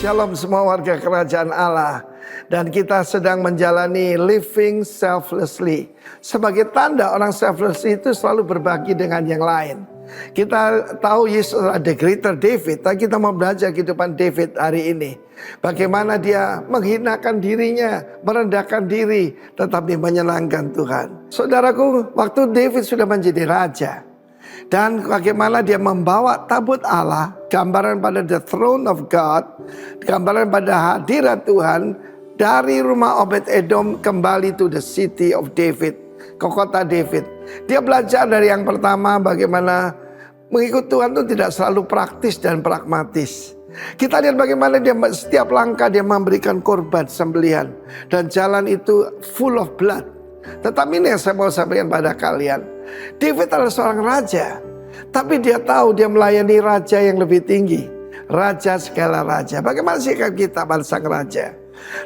Shalom semua warga kerajaan Allah. Dan kita sedang menjalani living selflessly. Sebagai tanda orang selfless itu selalu berbagi dengan yang lain. Kita tahu Yesus ada greater David. Dan kita mau belajar kehidupan David hari ini. Bagaimana dia menghinakan dirinya, merendahkan diri, tetapi menyenangkan Tuhan. Saudaraku, waktu David sudah menjadi raja. Dan bagaimana dia membawa tabut Allah, gambaran pada the throne of God, gambaran pada hadirat Tuhan, dari rumah Obed-Edom kembali to the city of David, ke kota David. Dia belajar dari yang pertama bagaimana mengikut Tuhan itu tidak selalu praktis dan pragmatis. Kita lihat bagaimana dia setiap langkah dia memberikan korban sembelihan. Dan jalan itu full of blood. Tetapi ini yang saya mau sampaikan pada kalian. David adalah seorang raja. Tapi dia tahu dia melayani raja yang lebih tinggi. Raja segala raja. Bagaimana sikap kita pada sang raja?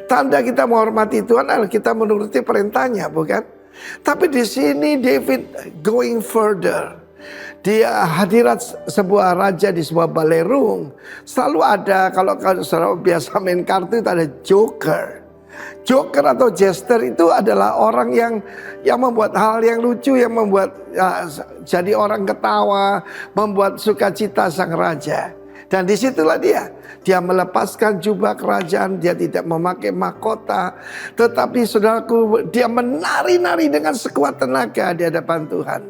Tanda kita menghormati Tuhan adalah kita menuruti perintahnya, bukan? Tapi di sini David going further. Dia hadirat sebuah raja di sebuah balerung. Selalu ada, kalau saudara biasa main kartu itu ada joker. Joker atau jester itu adalah orang yang membuat hal yang lucu, yang membuat jadi orang ketawa, membuat sukacita sang raja. Dan disitulah dia melepaskan jubah kerajaan, dia tidak memakai mahkota. Tetapi saudaraku, dia menari-nari dengan sekuat tenaga di hadapan Tuhan.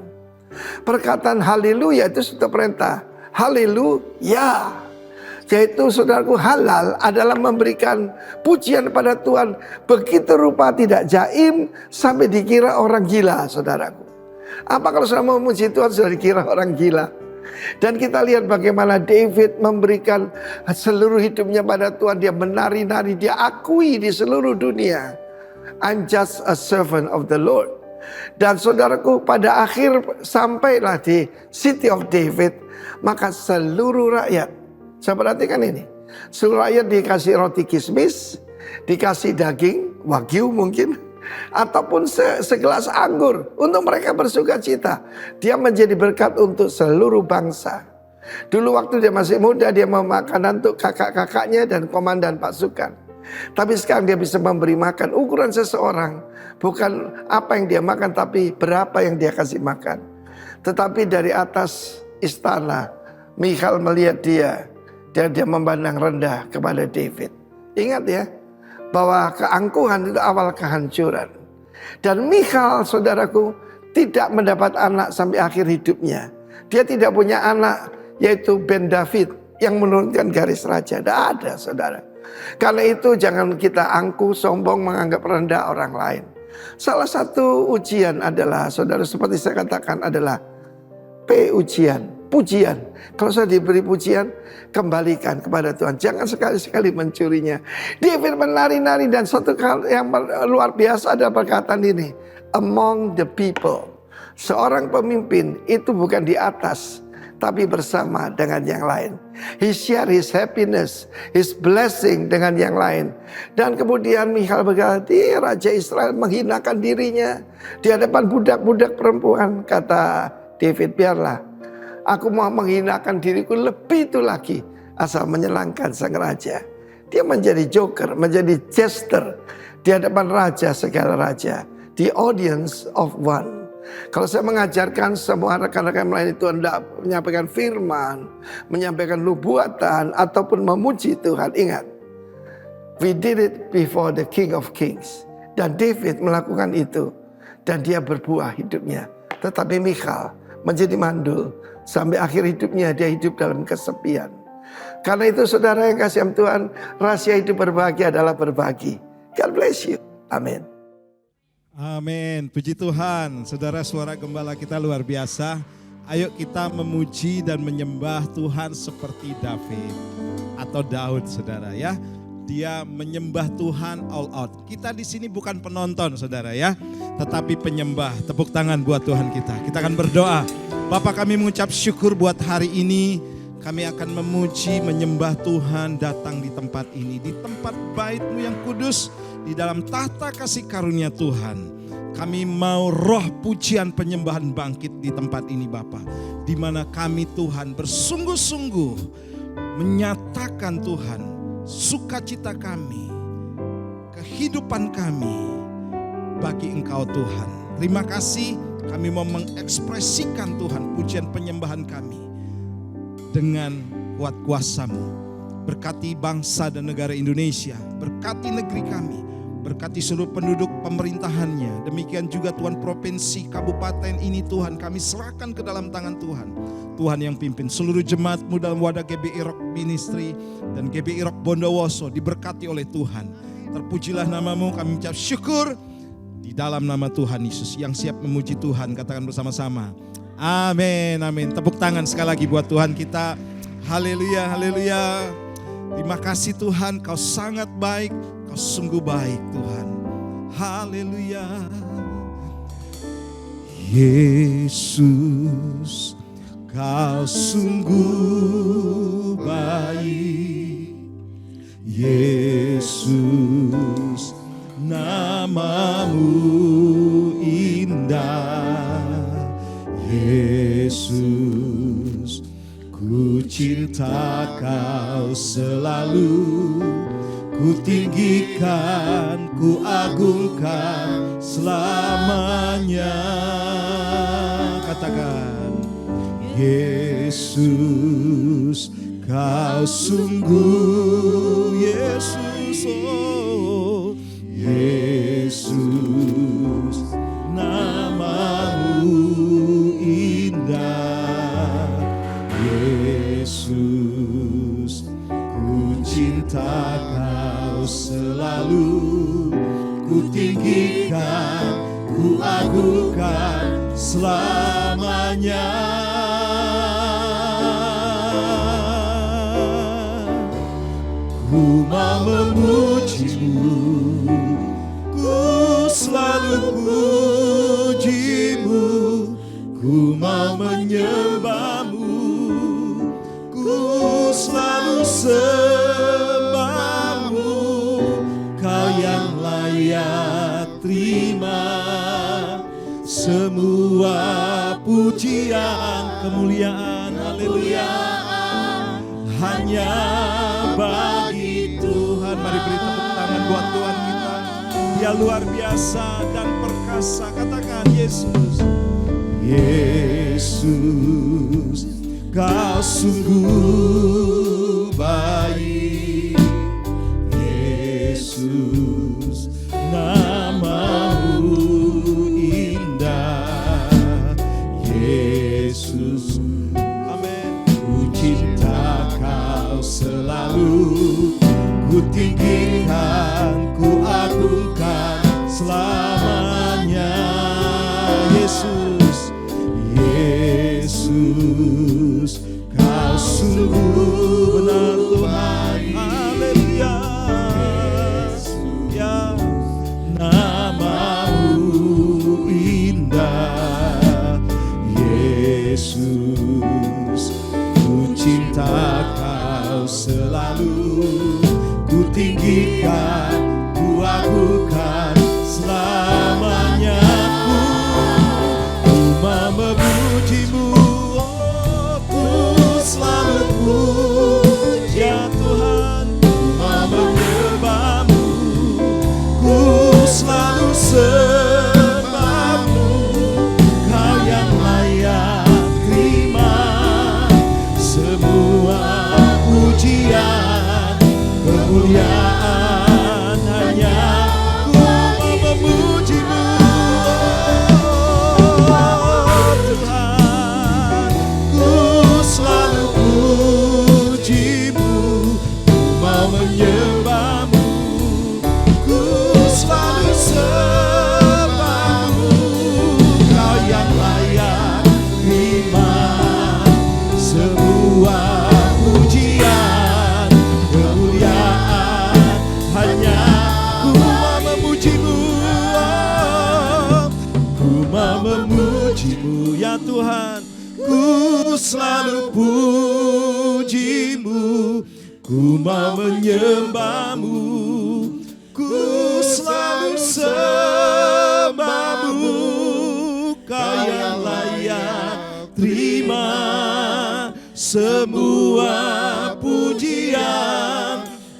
Perkataan haleluya itu sudah perintah. Haleluya. Yaitu saudaraku, halal adalah memberikan pujian pada Tuhan. Begitu rupa tidak jaim sampai dikira orang gila, saudaraku. Apa kalau saudara memuji Tuhan sudah dikira orang gila? Dan kita lihat bagaimana David memberikan seluruh hidupnya pada Tuhan. Dia menari-nari, dia akui di seluruh dunia, I'm just a servant of the Lord. Dan saudaraku, pada akhir sampailah di City of David, maka seluruh rakyat, saya perhatikan ini, seluruh rakyat dikasih roti kismis, dikasih daging, wagyu mungkin, ataupun segelas anggur untuk mereka bersuka cita. Dia menjadi berkat untuk seluruh bangsa. Dulu waktu dia masih muda, dia memakan untuk kakak-kakaknya dan komandan pasukan. Tapi sekarang dia bisa memberi makan. Ukuran seseorang bukan apa yang dia makan, tapi berapa yang dia kasih makan. Tetapi dari atas istana, Michal melihat dia, dan dia memandang rendah kepada David. Ingat ya, bahwa keangkuhan itu awal kehancuran. Dan Michal, saudaraku, tidak mendapat anak sampai akhir hidupnya. Dia tidak punya anak, yaitu Ben David, yang menurunkan garis raja. Tidak ada, saudara. Karena itu jangan kita angkuh, sombong, menganggap rendah orang lain. Salah satu ujian adalah, saudara, seperti saya katakan adalah pujian. Kalau saya diberi pujian, kembalikan kepada Tuhan. Jangan sekali-sekali mencurinya. David menari-nari, dan satu hal yang luar biasa ada perkataan ini. Among the people. Seorang pemimpin itu bukan di atas, tapi bersama dengan yang lain. He share his happiness, his blessing dengan yang lain. Dan kemudian Michal berkata, Raja Israel menghinakan dirinya di hadapan budak-budak perempuan. Kata David, biarlah, aku mau menghinakan diriku lebih itu lagi, asal menyenangkan sang raja. Dia menjadi joker, menjadi jester di hadapan raja segala raja. The audience of one. Kalau saya mengajarkan semua rekan-rekan lain itu hendak menyampaikan firman, menyampaikan nubuatan, ataupun memuji Tuhan, ingat, we did it before the King of Kings. Dan David melakukan itu, dan dia berbuah hidupnya. Tetapi Michal menjadi mandul. Sampai akhir hidupnya dia hidup dalam kesepian. Karena itu saudara yang kasih Tuhan, rahasia hidup berbahagia adalah berbagi. God bless you. Amin. Amin. Puji Tuhan. Saudara, suara gembala kita luar biasa. Ayo kita memuji dan menyembah Tuhan seperti David atau Daud, saudara ya. Dia menyembah Tuhan all out. Kita di sini bukan penonton, saudara ya, tetapi penyembah. Tepuk tangan buat Tuhan kita. Kita akan berdoa. Bapa, kami mengucap syukur buat hari ini. Kami akan memuji, menyembah Tuhan datang di tempat ini. Di tempat bait-Mu yang kudus, di dalam tahta kasih karunia Tuhan. Kami mau roh pujian penyembahan bangkit di tempat ini Bapa. Di mana kami Tuhan bersungguh-sungguh menyatakan Tuhan sukacita kami, kehidupan kami bagi Engkau Tuhan. Terima kasih, kami mau mengekspresikan Tuhan pujian penyembahan kami dengan kuat kuasa-Mu. Berkati bangsa dan negara Indonesia, berkati negeri kami, berkati seluruh penduduk pemerintahannya. Demikian juga Tuhan provinsi, kabupaten ini Tuhan kami serahkan ke dalam tangan Tuhan. Tuhan yang pimpin seluruh jemaat-Mu dalam wadah GBI Rock Ministry dan GBI Rock Bondowoso diberkati oleh Tuhan. Terpujilah nama-Mu, kami ucap syukur di dalam nama Tuhan Yesus. Yang siap memuji Tuhan katakan bersama-sama, amin, amin. Tepuk tangan sekali lagi buat Tuhan kita. Haleluya, haleluya. Terima kasih Tuhan, Kau sangat baik, Kau sungguh baik Tuhan. Haleluya. Yesus, Kau sungguh baik. Yesus, nama-Mu indah. Yesus, ku cinta Kau selalu, ku tinggikan, ku agungkan selamanya. Katakan, Yesus, Kau sungguh, Yesus, oh Yesus, nama-Mu indah. Yesus, ku cinta Kau selalu, ku tinggikan, ku agungkan selamanya. Ku mau memuji-Mu, ku selalu puji-Mu, ku mau menyembah-Mu, ku selalu sembah-Mu. Kau yang layak terima semua pujian, kemuliaan, haleluya, hanya bagi Tuhan. Mari beri tepuk tangan buat Tuhan kita. Dia luar biasa dan perkasa. Katakan, Yesus, Yesus, Kau sungguh baik. Yesus, nama-Mu indah. Yesus, amin. Ku cinta Kau selalu, ku tinggikan, ku agungkan selamanya. Yesus, Yesus, Kau sungguh benar Tuhan. Haleluya. Ya, nama-Mu indah. Yesus, ku cinta Kau selalu, ku tinggikan, ku agungkan selamanya. Ku mau memuji-Mu, oh, ku selalu puji ya Tuhan. Ku mau menyembah-Mu, ku selalu sembah-Mu. Kau yang layak terima semua pujian, kemuliaan, hanya ku mau memuji-Mu, oh Tuhan. Ku selalu puji-Mu, ku mau menyembah-Mu, ku selalu sembah-Mu. Kau yang layak terima semua pujian, kemuliaan, hanya ku mau memuji-Mu, oh, ku mau memuji-Mu ya Tuhan. Ku selalu puji-Mu, ku mau menyembah-Mu, ku selalu sembah-Mu. Kau yang layak terima semua pujian,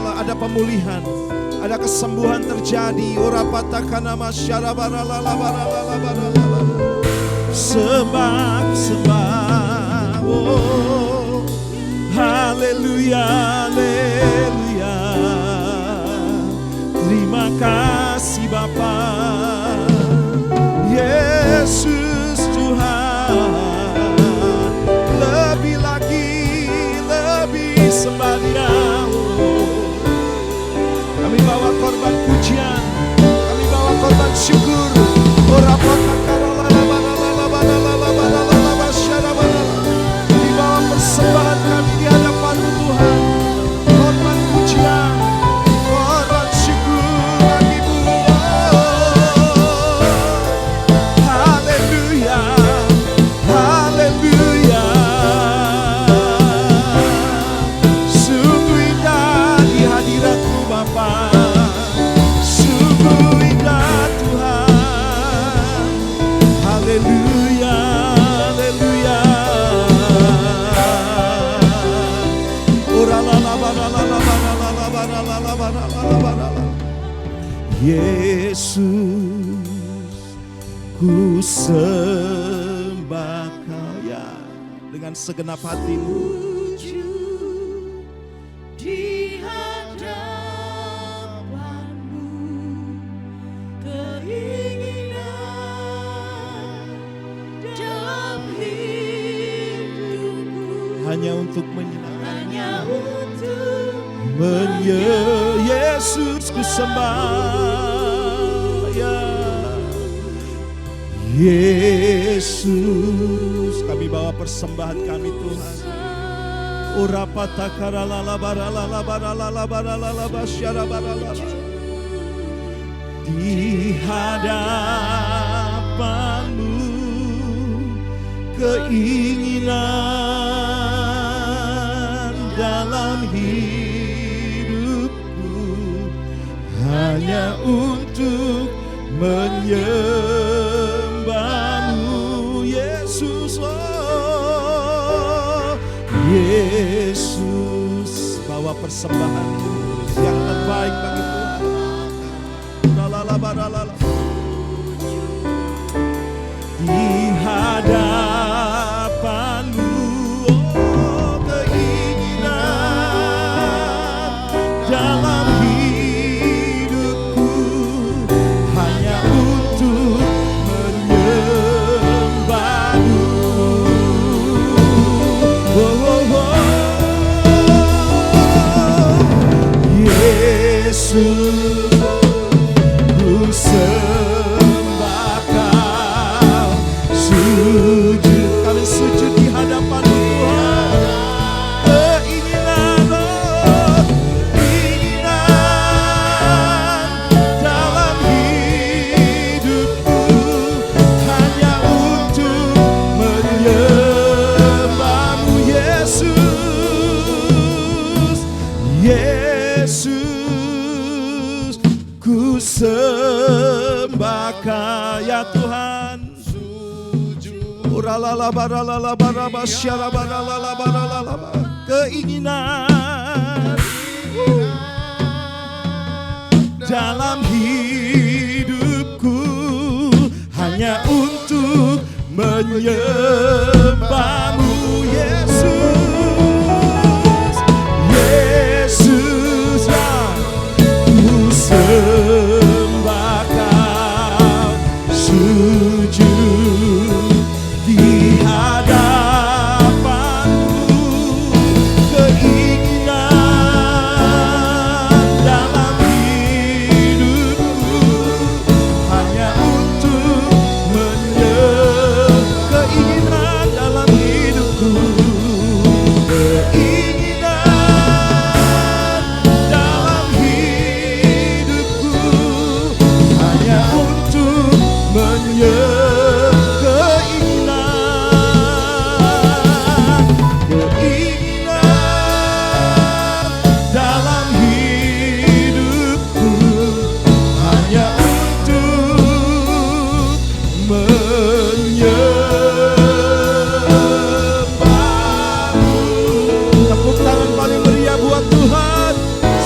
Ada pemulihan, ada kesembuhan terjadi. Sembah, sembah, oh, haleluya, haleluya. Terima kasih Bapa, Yesus Tuhan. Lebih lagi, lebih sembah Dia. Oh, kami bawa korban pujian, kami bawa korban syukur. Dibawa persembahan kami di hadapan Tuhan. Korban pujian, korban syukur bagimu. Haleluya, haleluya. Sungguh indah di hadirat-Mu Bapa. Sungguh indah Tuhan. Haleluya, haleluya. Yesus, ku sembah Kau, ya, dengan segenap hatimu. Di hadapan-Mu, keinginan dalam hidupku Hanya untuk menyenangkan, hanya untuk Yesus ku sembah, ya. Yesus, kami bawa persembahan kami Tuhan. Di hadapan-Mu keinginan dalam hidupku hanya untuk menyembah-Mu, Yesus. Oh, Yesus, bawa persembahan yang terbaik bagi Tuhan. Di hadapan-Mu, oh, keinginan dalam hidupku hanya untuk menyembah-Mu. Oh, oh, oh. Yesus, sembah Kau, sujud, kami sujud di hadapan Tuhan. Keinginan, oh, keinginan dalam hidupku hanya untuk menyembah-Mu, Yesus. Yesus, ku sembah Kau ya Tuhan. Keinginan dalam hidupku hanya untuk menyembah-Mu, Yesus. Yesus, ya, ku sembah Kau, sujud di hadapan-Mu. Keinginan dalam hidupku hanya untuk keinginan dalam hidupku, keinginan dalam hidupku hanya untuk keinginan dalam hidupku hanya untuk menyembah-Mu. Tepuk tangan paling meriah buat Tuhan,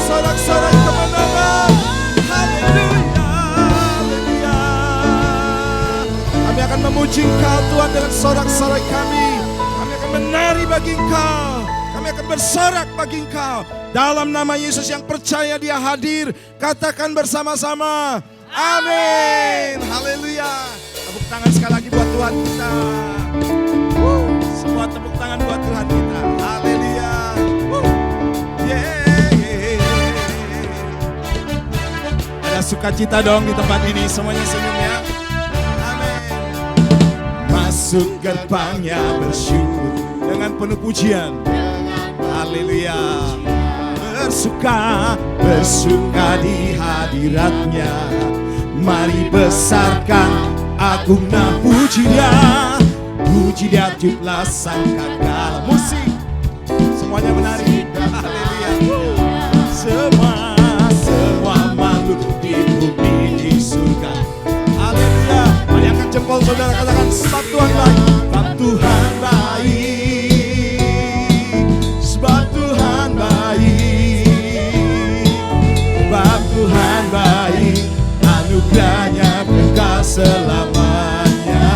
sorak-sorai kemenangan. Haleluya, haleluya. Kami akan memuji Engkau Tuhan dengan sorak-sorai kami. Kami akan menari bagi Engkau. Kami akan bersorak bagi Engkau. Dalam nama Yesus yang percaya Dia hadir, katakan bersama-sama, amin. Haleluya. Tepuk tangan sekali lagi buat Tuhan kita. Semua tepuk tangan buat Tuhan kita. Haleluya. Yeah. Ada sukacita dong di tempat ini. Semuanya senyum ya. Amin. Masuk gerbangnya bersyukur dengan penuh pujian. Haleluya. Bersuka di hadiratnya. Mari besarkan agungna puji Dia tiuplah sangkakala. Musik semuanya menari. Haleluya. Semua makhluk di bumi di surga. Haleluya. Mari angkat jempol saudara, katakan sebab Tuhan baik. Sebab Tuhan baik. Sebab Tuhan baik. Sebab Tuhan baik. Anugerahnya kekal selamanya.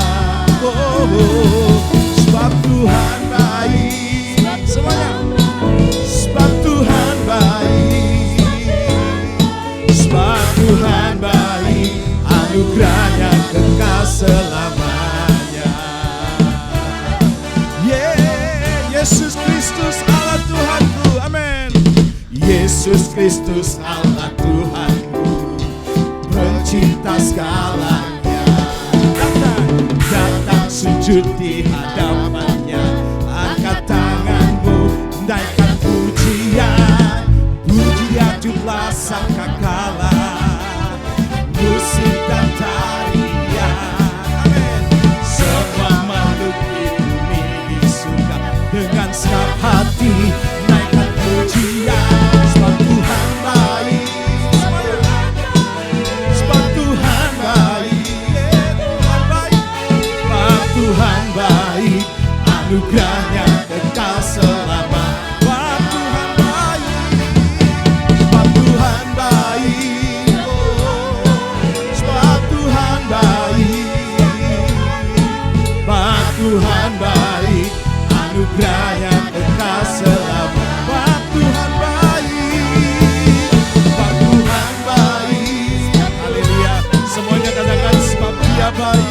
Sebab Tuhan baik. Semuanya. Sebab Tuhan baik. Sebab Tuhan baik. Anugerahnya kekal selamanya. Yesus Kristus Allah Tuhanku. Amin. Yesus Kristus Allah Tuhanku, pencipta segalanya. Datang. sujud di hadapannya. Angkat tanganmu, naikkan pujian, pujian jumlah sangkakala, musik dan tarian. Amin. Semua makhluk di bumi di surga dengan senang hati naikkan pujian. Sebab Tuhan baik, sebab Tuhan baik, Tuhan baik, sebab Tuhan baik, anugerahnya kekal selama. Sebab Tuhan baik, sebab Tuhan baik, sebab Tuhan baik, sebab Tuhan baik, anugerahnya kekal selama. Sebab Tuhan baik, sebab Tuhan baik. Haleluya. Semuanya katakan sebab Dia baik,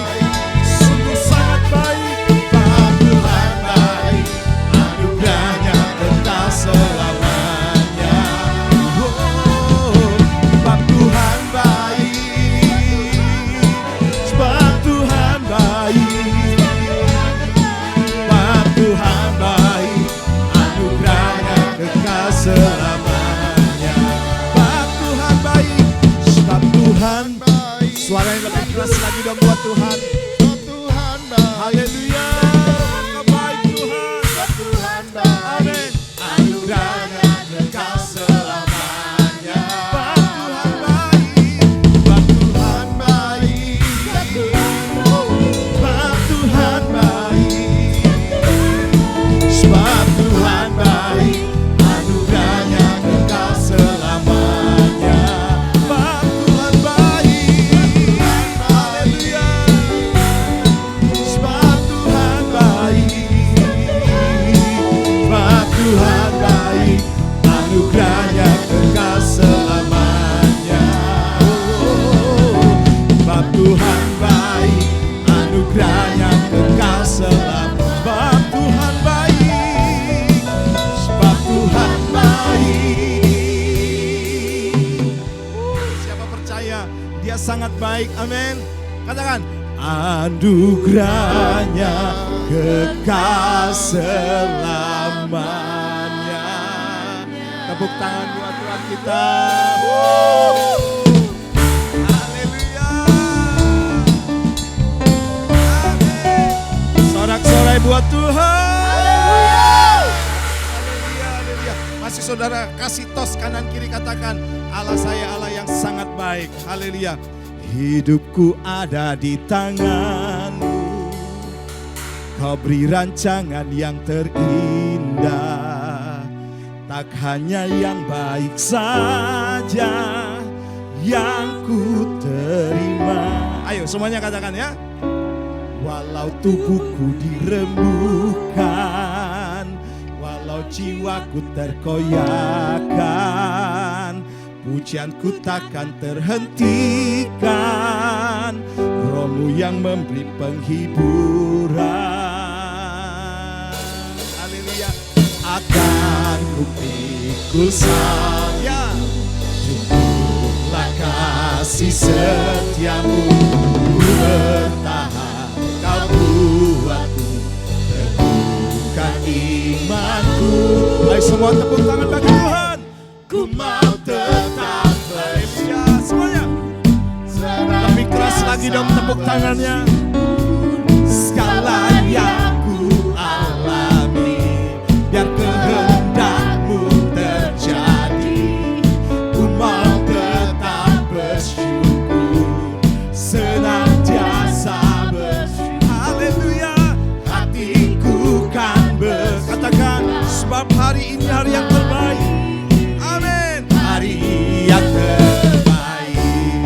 sungguh sangat baik. Sebab Tuhan baik, anugerahnya kekal selamanya. Sebab Tuhan baik, sebab Tuhan baik, sebab Tuhan baik, anugerahnya kekal selamanya. Sebab Tuhan baik, sebab Tuhan baik. Suara yang lebih keras lagi dong buat Tuhan. Sebab Tuhan baik. Haleluya. Baik Tuhan. Sebab Tuhan baik. Amin. Anugerahnya kekal selamanya. Sebab Tuhan baik. Sebab Tuhan baik. Sebab Tuhan baik. Sebab Tuhan baik, anugerahnya kekal selamanya. Sebab Tuhan baik, haleluya. Sebab Tuhan baik, sebab Tuhan baik, anugerahnya kekal selamanya. Sebab Tuhan baik, anugerahnya kekal selamanya. Sebab Tuhan baik, sebab Tuhan baik. Siapa percaya Dia sangat baik, amin. Katakan, anugerahnya kekal selamanya. Tepuk tangan buat Tuhan kita. Haleluya. Amin. Sorak-sorai buat Tuhan. Haleluya, haleluya. Masih saudara kasih tos kanan kiri, katakan, Allah saya Allah yang sangat baik. Haleluya. Hidupku ada di tanganmu, Kau beri rancangan yang terindah. Tak hanya yang baik saja yang ku terima. Ayo semuanya katakan ya. Walau tubuhku dirembuhkan, walau jiwaku terkoyakkan, pujianku takkan terhentikan, Roh-Mu yang memberi penghiburan. Haleluya. Akan ku pikul salya, cukuplah kasih setiamu, ku bertahan, Kau buatku teguhkan imanku. Ayo semua tepuk tangan bagi Tuhan. Ku mau tetap bersya. Semuanya lebih keras lagi dong tepuk tangannya. Segala yang ku alami, biar kehendak-Mu terjadi. Ku mau tetap bersyukur, senantiasa bersyukur. Haleluya. Hatiku kan berkatakan, sebab hari ini hari yang terbaik. Amin. Hari yang terbaik.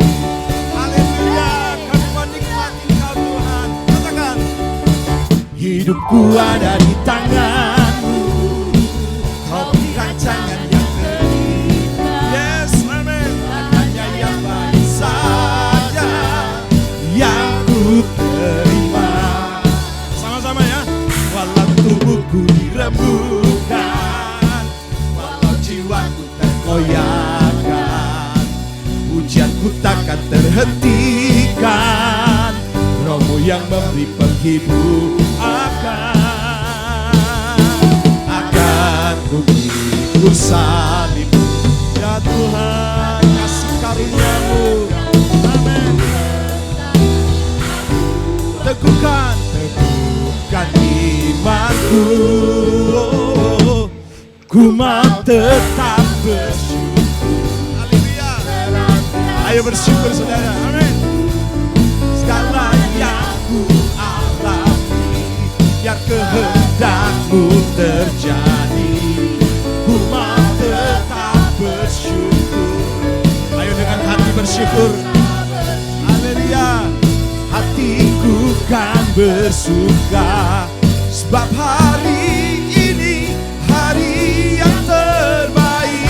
Haleluya. Kami menikmati Kau Tuhan. Katakan, hidupku ada di tangan-Mu, Kau beri rancangan yang terindah. Yes, amin. Hanya yang baik saja yang ku terima. Sama-sama ya. Walau tubuhku dirembuhkan, walau jiwaku terkoyakkan, pujianku takkan terhentikan, Roh-Mu yang memberi penghibur akan ku pikul salib-Mu. Ya Tuhan, kasih karunia-Mu, amin. Teguhkan imanku, ku mau tetap bersyukur. Haleluya. Ayo bersyukur saudara, amin. Segala yang ku alami, biar kehendak-Mu terjadi, ku mau tetap bersyukur. Ayo dengan hati bersyukur. Haleluya. Hatiku kan bersuka, sebab hari ini hari yang terbaik.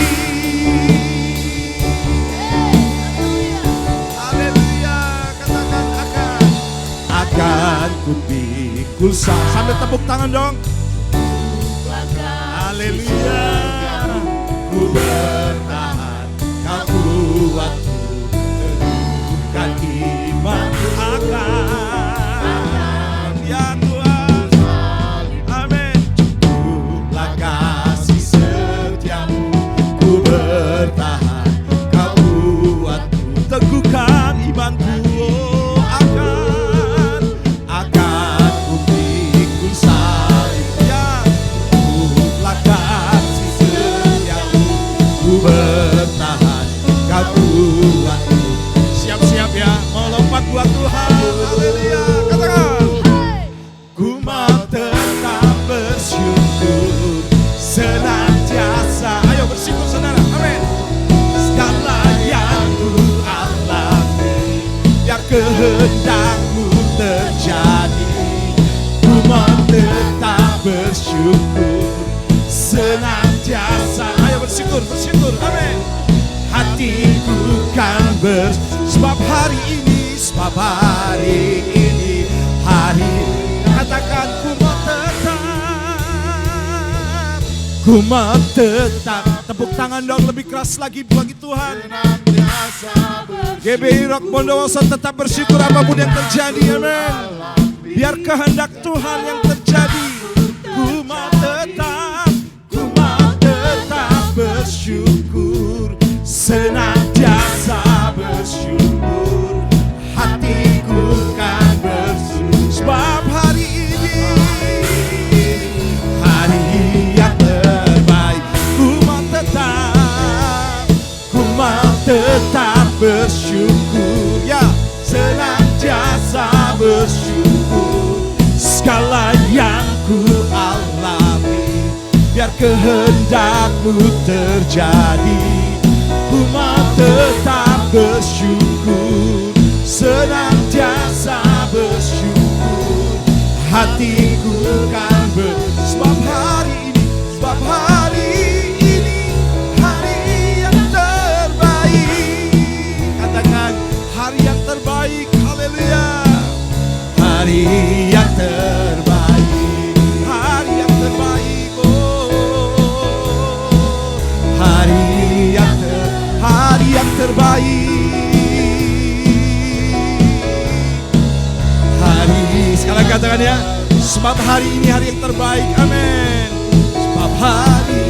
Haleluya. Katakan akan ku pikul salib. Sambil tepuk tangan dong. Haleluya. Ku bertahan, Kau kuatku, teguhkan imanku akan, ya Tuhan, amin. Cukuplah kasih setia-Mu, ku bertahan, Kau kuatku, teguhkan imanku akan ku pikul salib. Ya, cukuplah kasih setia-Mu, ku bertahan, Kau kuatku. Siap-siap ya, mau lompat buat Tuhan. Haleluya. Katakan, ku mau tetap bersyukur senantiasa. Ayo bersyukur saudara, amin. Segala yang ku alami, biar kehendak-Mu terjadi, ku mau tetap bersyukur senantiasa. Ayo bersyukur, amin. Hatiku kan sebab hari ini, hari, katakan ku mau tetap, tepuk tangan dong lebih keras lagi bagi Tuhan. GBI Rock Bondowoso tetap bersyukur apapun yang terjadi, amin. Biar kehendak Tuhan yang terjadi, ku mau tetap bersyukur, senantiasa bersyukur. Hatiku kan bersyukur, sebab hari ini hari yang terbaik. Ku mau tetap bersyukur, ya, senantiasa bersyukur. Segala yang ku alami, biar kehendak-Mu terjadi, ku mau tetap bersyukur, senantiasa bersyukur. Hatiku kan sebab hari ini hari yang terbaik. Katakan hari yang terbaik, haleluya. Hari yang terbaik, hari yang terbaik, hari yang terbaik. Sekali lagi katakan ya, sebab hari ini hari yang terbaik, amin. Sebab hari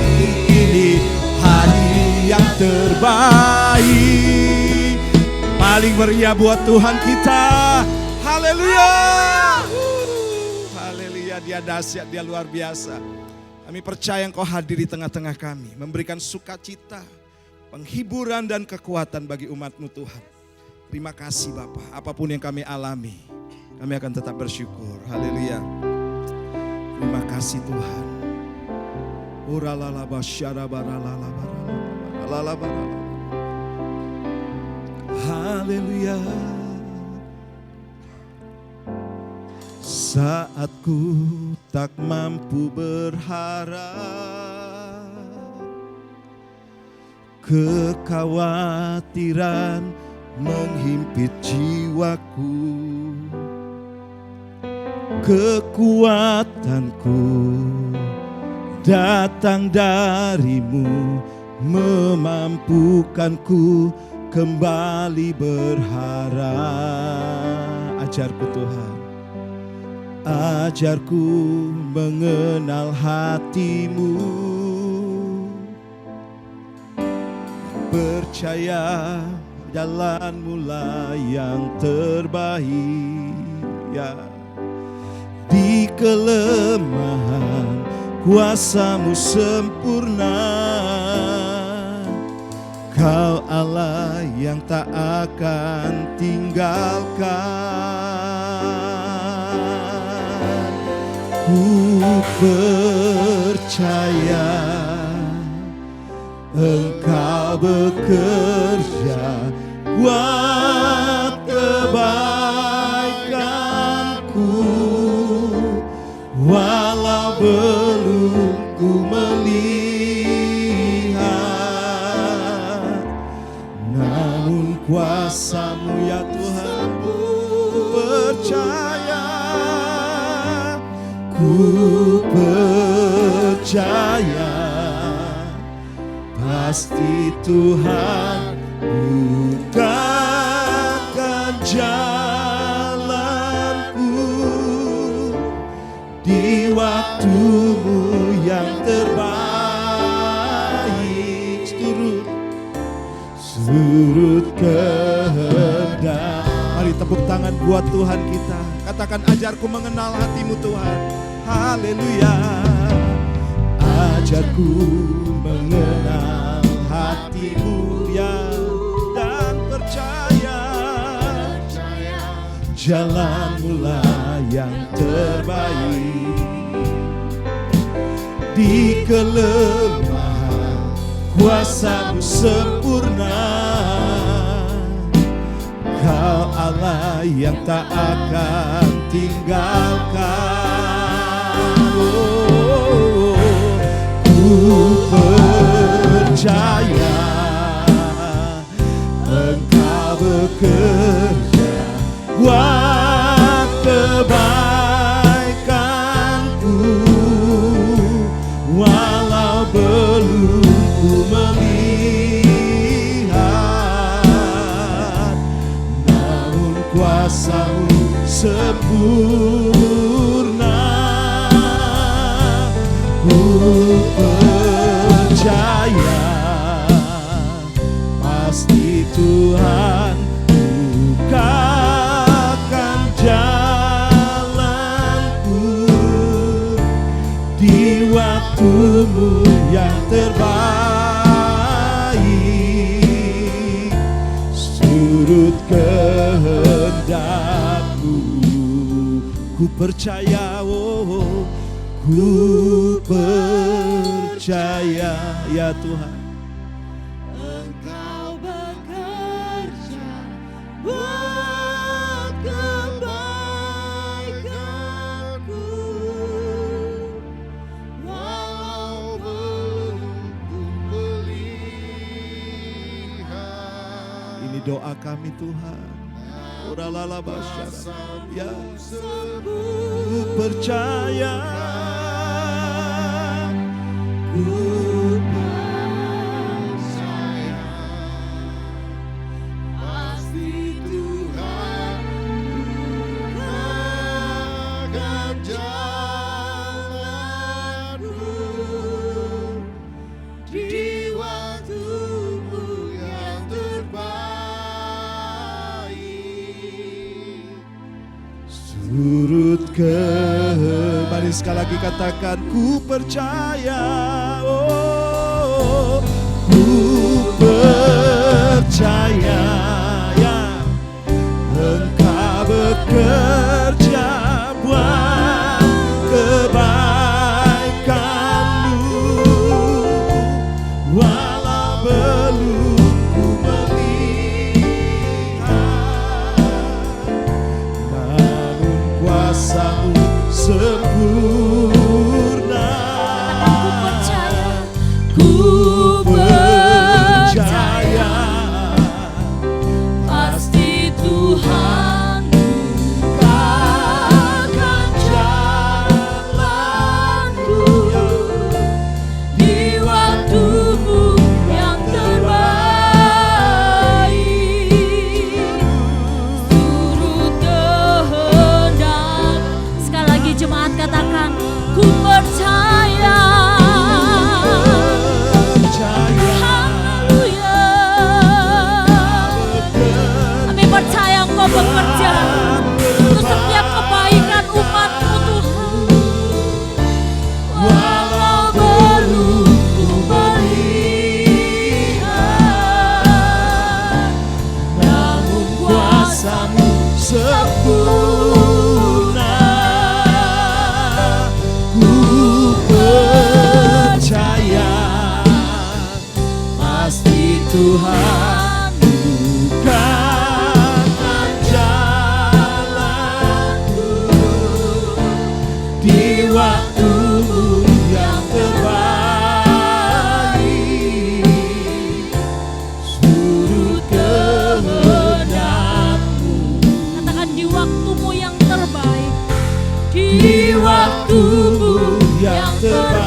ini hari yang terbaik. Paling meriah buat Tuhan kita. Haleluya. Haleluya, Dia dahsyat, Dia luar biasa. Kami percaya Engkau hadir di tengah-tengah kami, memberikan sukacita, penghiburan dan kekuatan bagi umat-Mu Tuhan. Terima kasih Bapa, apapun yang kami alami, kami akan tetap bersyukur. Haleluya. Terima kasih Tuhan. Haleluya. Saat ku tak mampu berharap, kekhawatiran menghimpit jiwaku, kekuatanku datang dari-Mu, memampukanku kembali berharap. Ajarku Tuhan, Ajarku mengenal hatimu, percaya jalanmu lah yang terbaik. Ya, di kelemahan kuasamu sempurna, Kau Allah yang tak akan tinggalkan. Ku percaya Engkau bekerja buat kebaikanku, walau belum ku melihat, namun kuasa-Mu ya Tuhan ku percaya. Ku percaya pasti Tuhan bukakan jalanku di waktu-Mu yang terbaik. Surut kehendak. Mari tepuk tangan buat Tuhan kita. Katakan, ajarku mengenal hati-Mu Tuhan. Haleluya. Ajarku mengenal hati-Mu ya, dan percaya jalan-Mu lah yang terbaik. Di kelemahan kuasa-Mu sempurna, Kau Allah yang tak akan tinggalkan. Ku percaya Engkau bekerja buat kebaikanku, walau belum ku melihat, namun kuasa-Mu sempurna. Ku percaya pasti Tuhan bukakan jalanku di waktu-Mu yang terbaik. Surut kehendak-Mu, ku percaya, oh, ku percaya ya Tuhan. Engkau bekerja buat kebaikanku, walau belum ku melihat. Ini doa kami Tuhan. Uralala basyara. Ya, ku percaya. Ku percaya Pasti Tuhan bukakan jalanku di waktu-Mu yang terbaik. surut mari sekali lagi katakan, ku percaya, oh, ku percaya ya, Engkau bekerja buat kebaikan-Mu, walau belum ku melihat, namun kuasa-Mu sempurna. Ku percaya kuasamu sempurna. Ku percaya pasti Tuhan bukakan jalanku di waktumu yang terbaik. Surut kehendakmu. Katakan di waktumu yang terbaik. Di waktumu yang terbaik.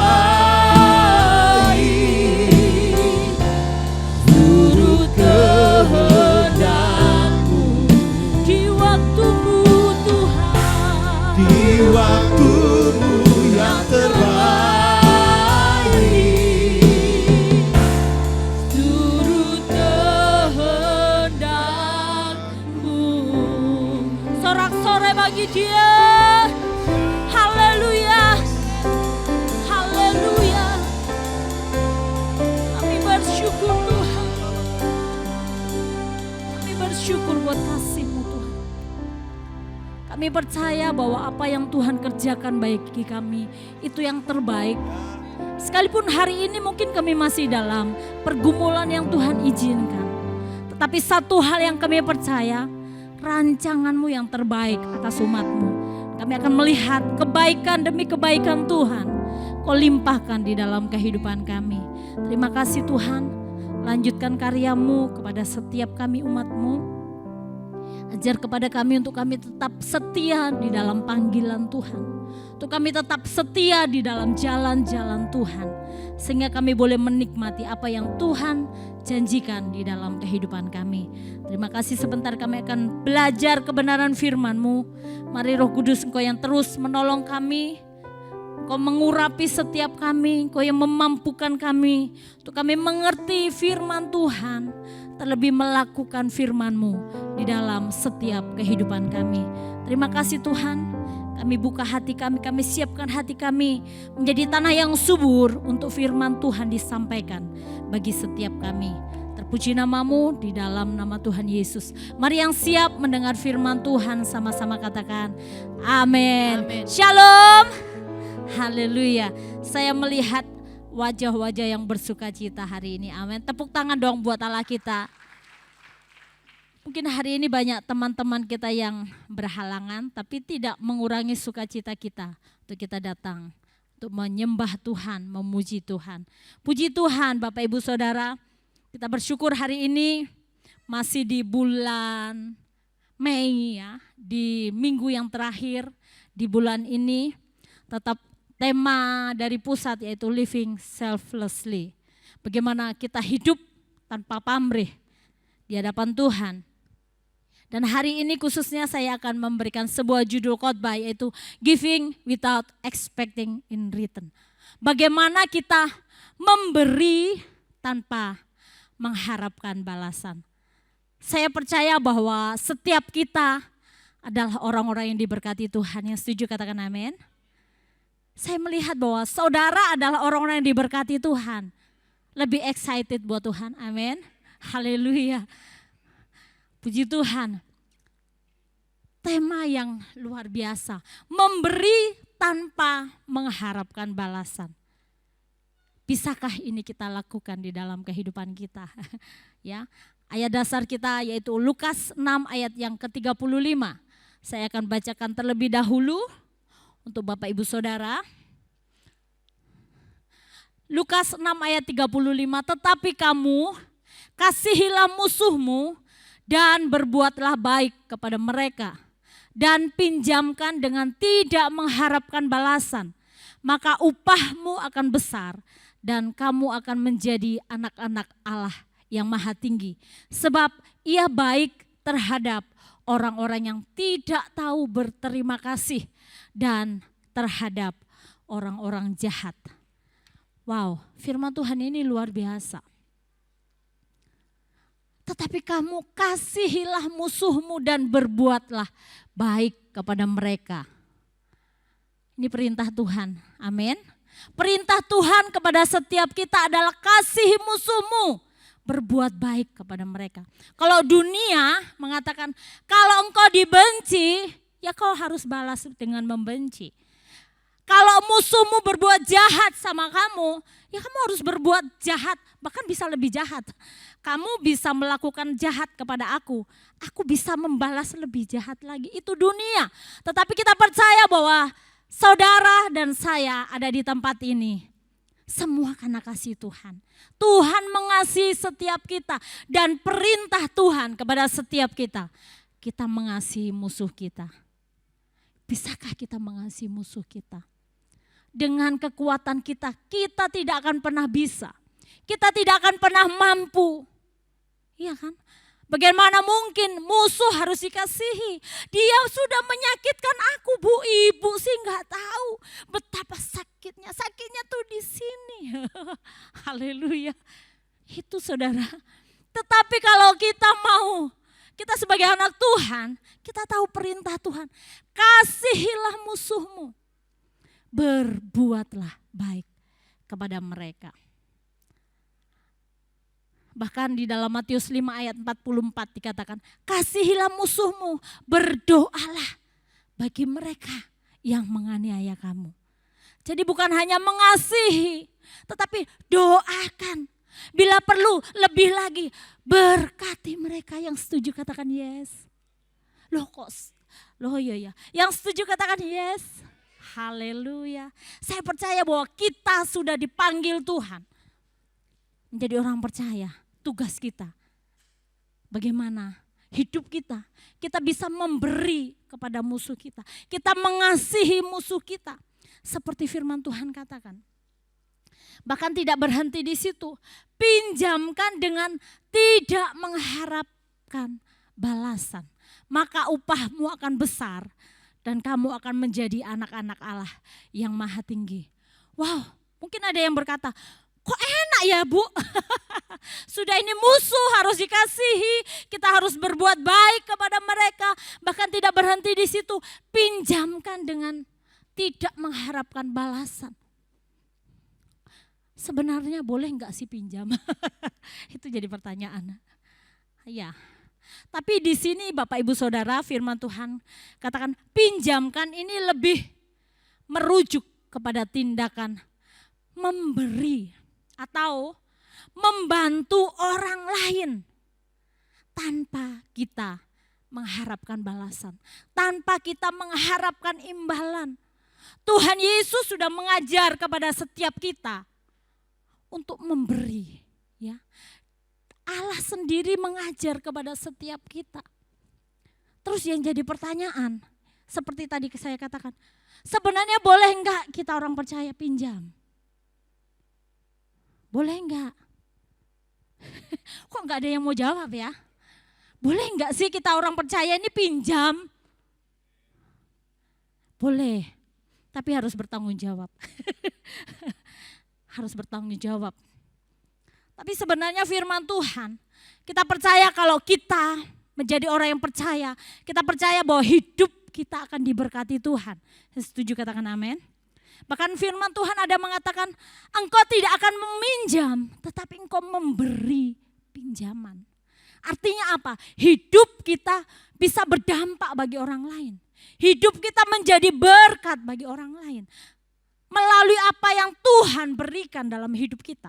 Surut kehendakmu. Di waktumu Tuhan. Di waktumu yang terbaik. Turut kehendakmu. Sorak-sorai bagi Dia. Haleluya. Haleluya. Kami bersyukur Tuhan. Kami bersyukur buat kasih-Mu Tuhan. Kami percaya bahwa apa yang Tuhan kerjakan bagi kami itu yang terbaik. Sekalipun hari ini mungkin kami masih dalam pergumulan yang Tuhan izinkan. Tetapi satu hal yang kami percaya, rancangan-Mu yang terbaik atas umat-Mu. Kami akan melihat kebaikan demi kebaikan Tuhan. Kau limpahkan di dalam kehidupan kami. Terima kasih Tuhan. Lanjutkan karya-Mu kepada setiap kami umat-Mu. Ajar kepada kami untuk kami tetap setia di dalam panggilan Tuhan. Untuk kami tetap setia di dalam jalan-jalan Tuhan. Sehingga kami boleh menikmati apa yang Tuhan janjikan di dalam kehidupan kami. Terima kasih, sebentar kami akan belajar kebenaran firman-Mu. Mari Roh Kudus, Engkau yang terus menolong kami. Engkau mengurapi setiap kami. Engkau yang memampukan kami. Untuk kami mengerti firman Tuhan. Terlebih melakukan firman-Mu di dalam setiap kehidupan kami. Terima kasih Tuhan. Kami buka hati kami siapkan hati kami menjadi tanah yang subur untuk firman Tuhan disampaikan bagi setiap kami. Terpuji nama-Mu di dalam nama Tuhan Yesus. Mari yang siap mendengar firman Tuhan sama-sama katakan amin. Shalom. Haleluya. Saya melihat wajah-wajah yang bersuka cita hari ini. Amin. Tepuk tangan dong buat Allah kita. Mungkin hari ini banyak teman-teman kita yang berhalangan, tapi tidak mengurangi sukacita kita untuk kita datang, untuk menyembah Tuhan, memuji Tuhan. Puji Tuhan Bapak Ibu Saudara, kita bersyukur hari ini masih di bulan Mei ya, di minggu yang terakhir di bulan ini, tetap tema dari pusat yaitu living selflessly. Bagaimana kita hidup tanpa pamrih di hadapan Tuhan. Dan hari ini khususnya saya akan memberikan sebuah judul khotbah yaitu giving without expecting in return. Bagaimana kita memberi tanpa mengharapkan balasan. Saya percaya bahwa setiap kita adalah orang-orang yang diberkati Tuhan. Yang setuju katakan amin. Saya melihat bahwa saudara adalah orang-orang yang diberkati Tuhan. Lebih excited buat Tuhan, amin. Haleluya. Puji Tuhan. Tema yang luar biasa. Memberi tanpa mengharapkan balasan. Bisakah ini kita lakukan di dalam kehidupan kita? Ya, ayat dasar kita yaitu Lukas 6 ayat yang ke-35. Saya akan bacakan terlebih dahulu untuk Bapak Ibu Saudara. Lukas 6 ayat 35, tetapi kamu kasihilah musuhmu dan berbuatlah baik kepada mereka dan pinjamkan dengan tidak mengharapkan balasan, maka upahmu akan besar dan kamu akan menjadi anak-anak Allah yang maha tinggi. Sebab ia baik terhadap orang-orang yang tidak tahu berterima kasih dan terhadap orang-orang jahat. Wow, firman Tuhan ini luar biasa. Tetapi kamu kasihilah musuhmu dan berbuatlah baik kepada mereka. Ini perintah Tuhan, amin. Perintah Tuhan kepada setiap kita adalah kasihi musuhmu, berbuat baik kepada mereka. Kalau dunia mengatakan kalau engkau dibenci, ya kau harus balas dengan membenci. Kalau musuhmu berbuat jahat sama kamu, ya kamu harus berbuat jahat, bahkan bisa lebih jahat. Kamu bisa melakukan jahat kepada aku bisa membalas lebih jahat lagi. Itu dunia. Tetapi kita percaya bahwa saudara dan saya ada di tempat ini. Semua karena kasih Tuhan. Tuhan mengasihi setiap kita dan perintah Tuhan kepada setiap kita. Kita mengasihi musuh kita. Bisakah kita mengasihi musuh kita? Dengan kekuatan kita, kita tidak akan pernah bisa. Kita tidak akan pernah mampu. Iya kan? Bagaimana mungkin musuh harus dikasihi? Dia sudah menyakitkan aku, Bu. Ibu sih nggak tahu betapa sakitnya. Sakitnya tuh di sini. Haleluya. Itu saudara. Tetapi kalau kita mau, kita sebagai anak Tuhan, kita tahu perintah Tuhan. Kasihilah musuhmu. Berbuatlah baik kepada mereka. Bahkan di dalam Matius 5 ayat 44 dikatakan, kasihilah musuhmu, berdoalah bagi mereka yang menganiaya kamu. Jadi bukan hanya mengasihi, tetapi doakan. Bila perlu lebih lagi, berkati mereka yang setuju katakan yes. Loh iya ya, yang setuju katakan yes. Haleluya. Saya percaya bahwa kita sudah dipanggil Tuhan menjadi orang percaya. Tugas kita, bagaimana hidup kita bisa memberi kepada musuh kita. Kita mengasihi musuh kita. Seperti firman Tuhan katakan. Bahkan tidak berhenti di situ. Pinjamkan dengan tidak mengharapkan balasan. Maka upahmu akan besar dan kamu akan menjadi anak-anak Allah yang maha tinggi. Wow, mungkin ada yang berkata, kok enak ya Bu? Sudah ini musuh harus dikasihi, kita harus berbuat baik kepada mereka. Bahkan tidak berhenti di situ, pinjamkan dengan tidak mengharapkan balasan. Sebenarnya boleh enggak sih pinjam? Itu jadi pertanyaan. Ya. Tapi di sini Bapak Ibu Saudara firman Tuhan katakan pinjamkan ini lebih merujuk kepada tindakan memberi atau membantu orang lain tanpa kita mengharapkan balasan, tanpa kita mengharapkan imbalan. Tuhan Yesus sudah mengajar kepada setiap kita untuk memberi, ya. Allah sendiri mengajar kepada setiap kita. Terus yang jadi pertanyaan, seperti tadi saya katakan, sebenarnya boleh enggak kita orang percaya pinjam? Boleh enggak? Kok enggak ada yang mau jawab ya? Boleh enggak sih kita orang percaya ini pinjam? Boleh, tapi harus bertanggung jawab. Harus bertanggung jawab. Tapi sebenarnya firman Tuhan, kita percaya kalau kita menjadi orang yang percaya, kita percaya bahwa hidup kita akan diberkati Tuhan. Setuju katakan amin? Bahkan firman Tuhan ada mengatakan, engkau tidak akan meminjam, tetapi engkau memberi pinjaman. Artinya apa? Hidup kita bisa berdampak bagi orang lain. Hidup kita menjadi berkat bagi orang lain. Melalui apa yang Tuhan berikan dalam hidup kita.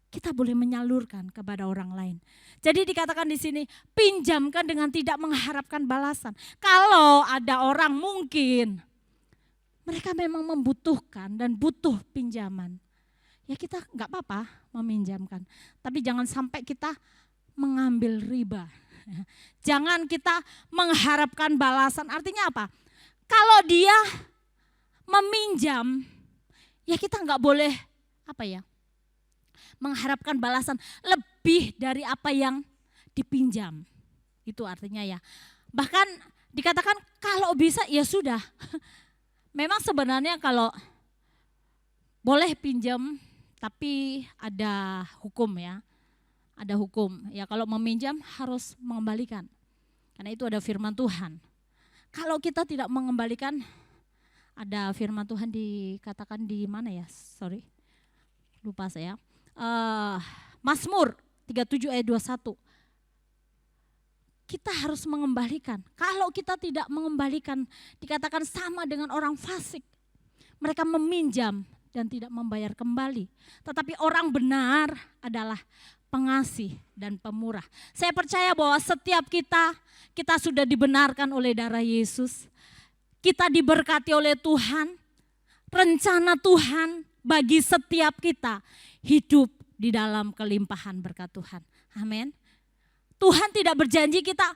Kita boleh menyalurkan kepada orang lain. Jadi dikatakan di sini, pinjamkan dengan tidak mengharapkan balasan. Kalau ada orang mungkin mereka memang membutuhkan dan butuh pinjaman, ya kita nggak apa-apa meminjamkan. Tapi jangan sampai kita mengambil riba. Jangan kita mengharapkan balasan. Artinya apa? Kalau dia meminjam, ya kita nggak boleh mengharapkan balasan lebih dari apa yang dipinjam. Itu artinya ya. Bahkan dikatakan kalau bisa ya sudah. Memang sebenarnya kalau boleh pinjam tapi ada hukum ya. Ada hukum. Ya kalau meminjam harus mengembalikan. Karena itu ada firman Tuhan. Kalau kita tidak mengembalikan, ada firman Tuhan dikatakan di mana ya? Sorry. Lupa saya. Mazmur 37 ayat 21. Kita harus mengembalikan. Kalau kita tidak mengembalikan, dikatakan sama dengan orang fasik. Mereka meminjam dan tidak membayar kembali. Tetapi orang benar adalah pengasih dan pemurah. Saya percaya bahwa setiap kita sudah dibenarkan oleh darah Yesus. Kita diberkati oleh Tuhan. Rencana Tuhan bagi setiap kita hidup di dalam kelimpahan berkat Tuhan. Amin. Tuhan tidak berjanji kita,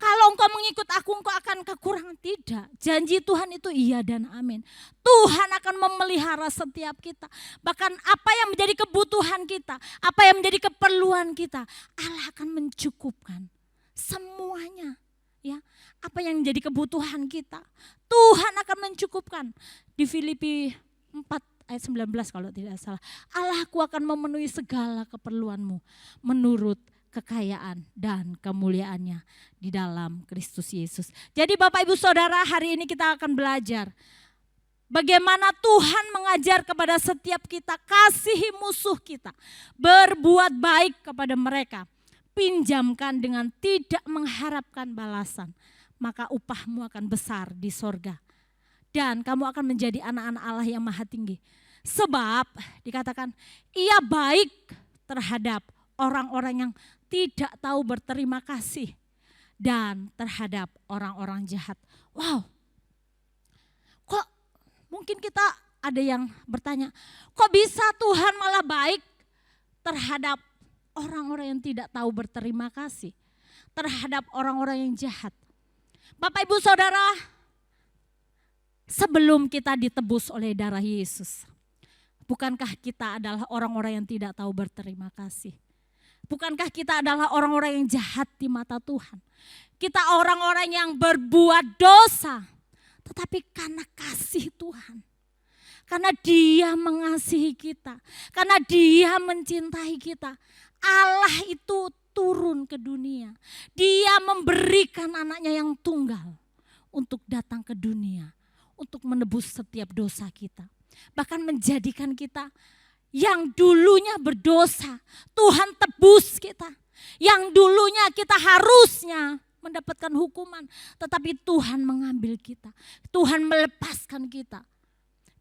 kalau engkau mengikut aku engkau akan kekurangan. Tidak, janji Tuhan itu iya dan amin. Tuhan akan memelihara setiap kita. Bahkan apa yang menjadi kebutuhan kita, apa yang menjadi keperluan kita, Allah akan mencukupkan semuanya. Ya, apa yang menjadi kebutuhan kita, Tuhan akan mencukupkan. Di Filipi 4 ayat 19 kalau tidak salah. Allahku akan memenuhi segala keperluanmu menurut kekayaan dan kemuliaannya di dalam Kristus Yesus. Jadi Bapak Ibu Saudara, hari ini kita akan belajar bagaimana Tuhan mengajar kepada setiap kita, kasihi musuh kita, berbuat baik kepada mereka, pinjamkan dengan tidak mengharapkan balasan, maka upahmu akan besar di sorga. Dan kamu akan menjadi anak-anak Allah yang maha tinggi. Sebab dikatakan ia baik terhadap orang-orang yang tidak tahu berterima kasih dan terhadap orang-orang jahat. Wow, kok mungkin kita ada yang bertanya, kok bisa Tuhan malah baik terhadap orang-orang yang tidak tahu berterima kasih, terhadap orang-orang yang jahat. Bapak Ibu Saudara, sebelum kita ditebus oleh darah Yesus, bukankah kita adalah orang-orang yang tidak tahu berterima kasih? Bukankah kita adalah orang-orang yang jahat di mata Tuhan? Kita orang-orang yang berbuat dosa, tetapi karena kasih Tuhan, karena Dia mengasihi kita, karena Dia mencintai kita, Allah itu turun ke dunia. Dia memberikan anaknya yang tunggal untuk datang ke dunia, untuk menebus setiap dosa kita. Bahkan menjadikan kita yang dulunya berdosa, Tuhan tebus kita. Yang dulunya kita harusnya mendapatkan hukuman, tetapi Tuhan mengambil kita. Tuhan melepaskan kita.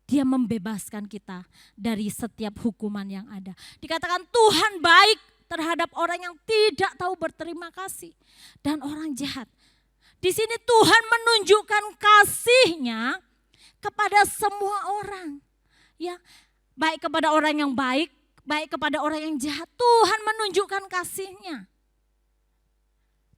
Dia membebaskan kita dari setiap hukuman yang ada. Dikatakan Tuhan baik terhadap orang yang tidak tahu berterima kasih dan orang jahat. Di sini Tuhan menunjukkan kasih-Nya kepada semua orang. Ya, baik kepada orang yang baik, baik kepada orang yang jahat. Tuhan menunjukkan kasih-Nya.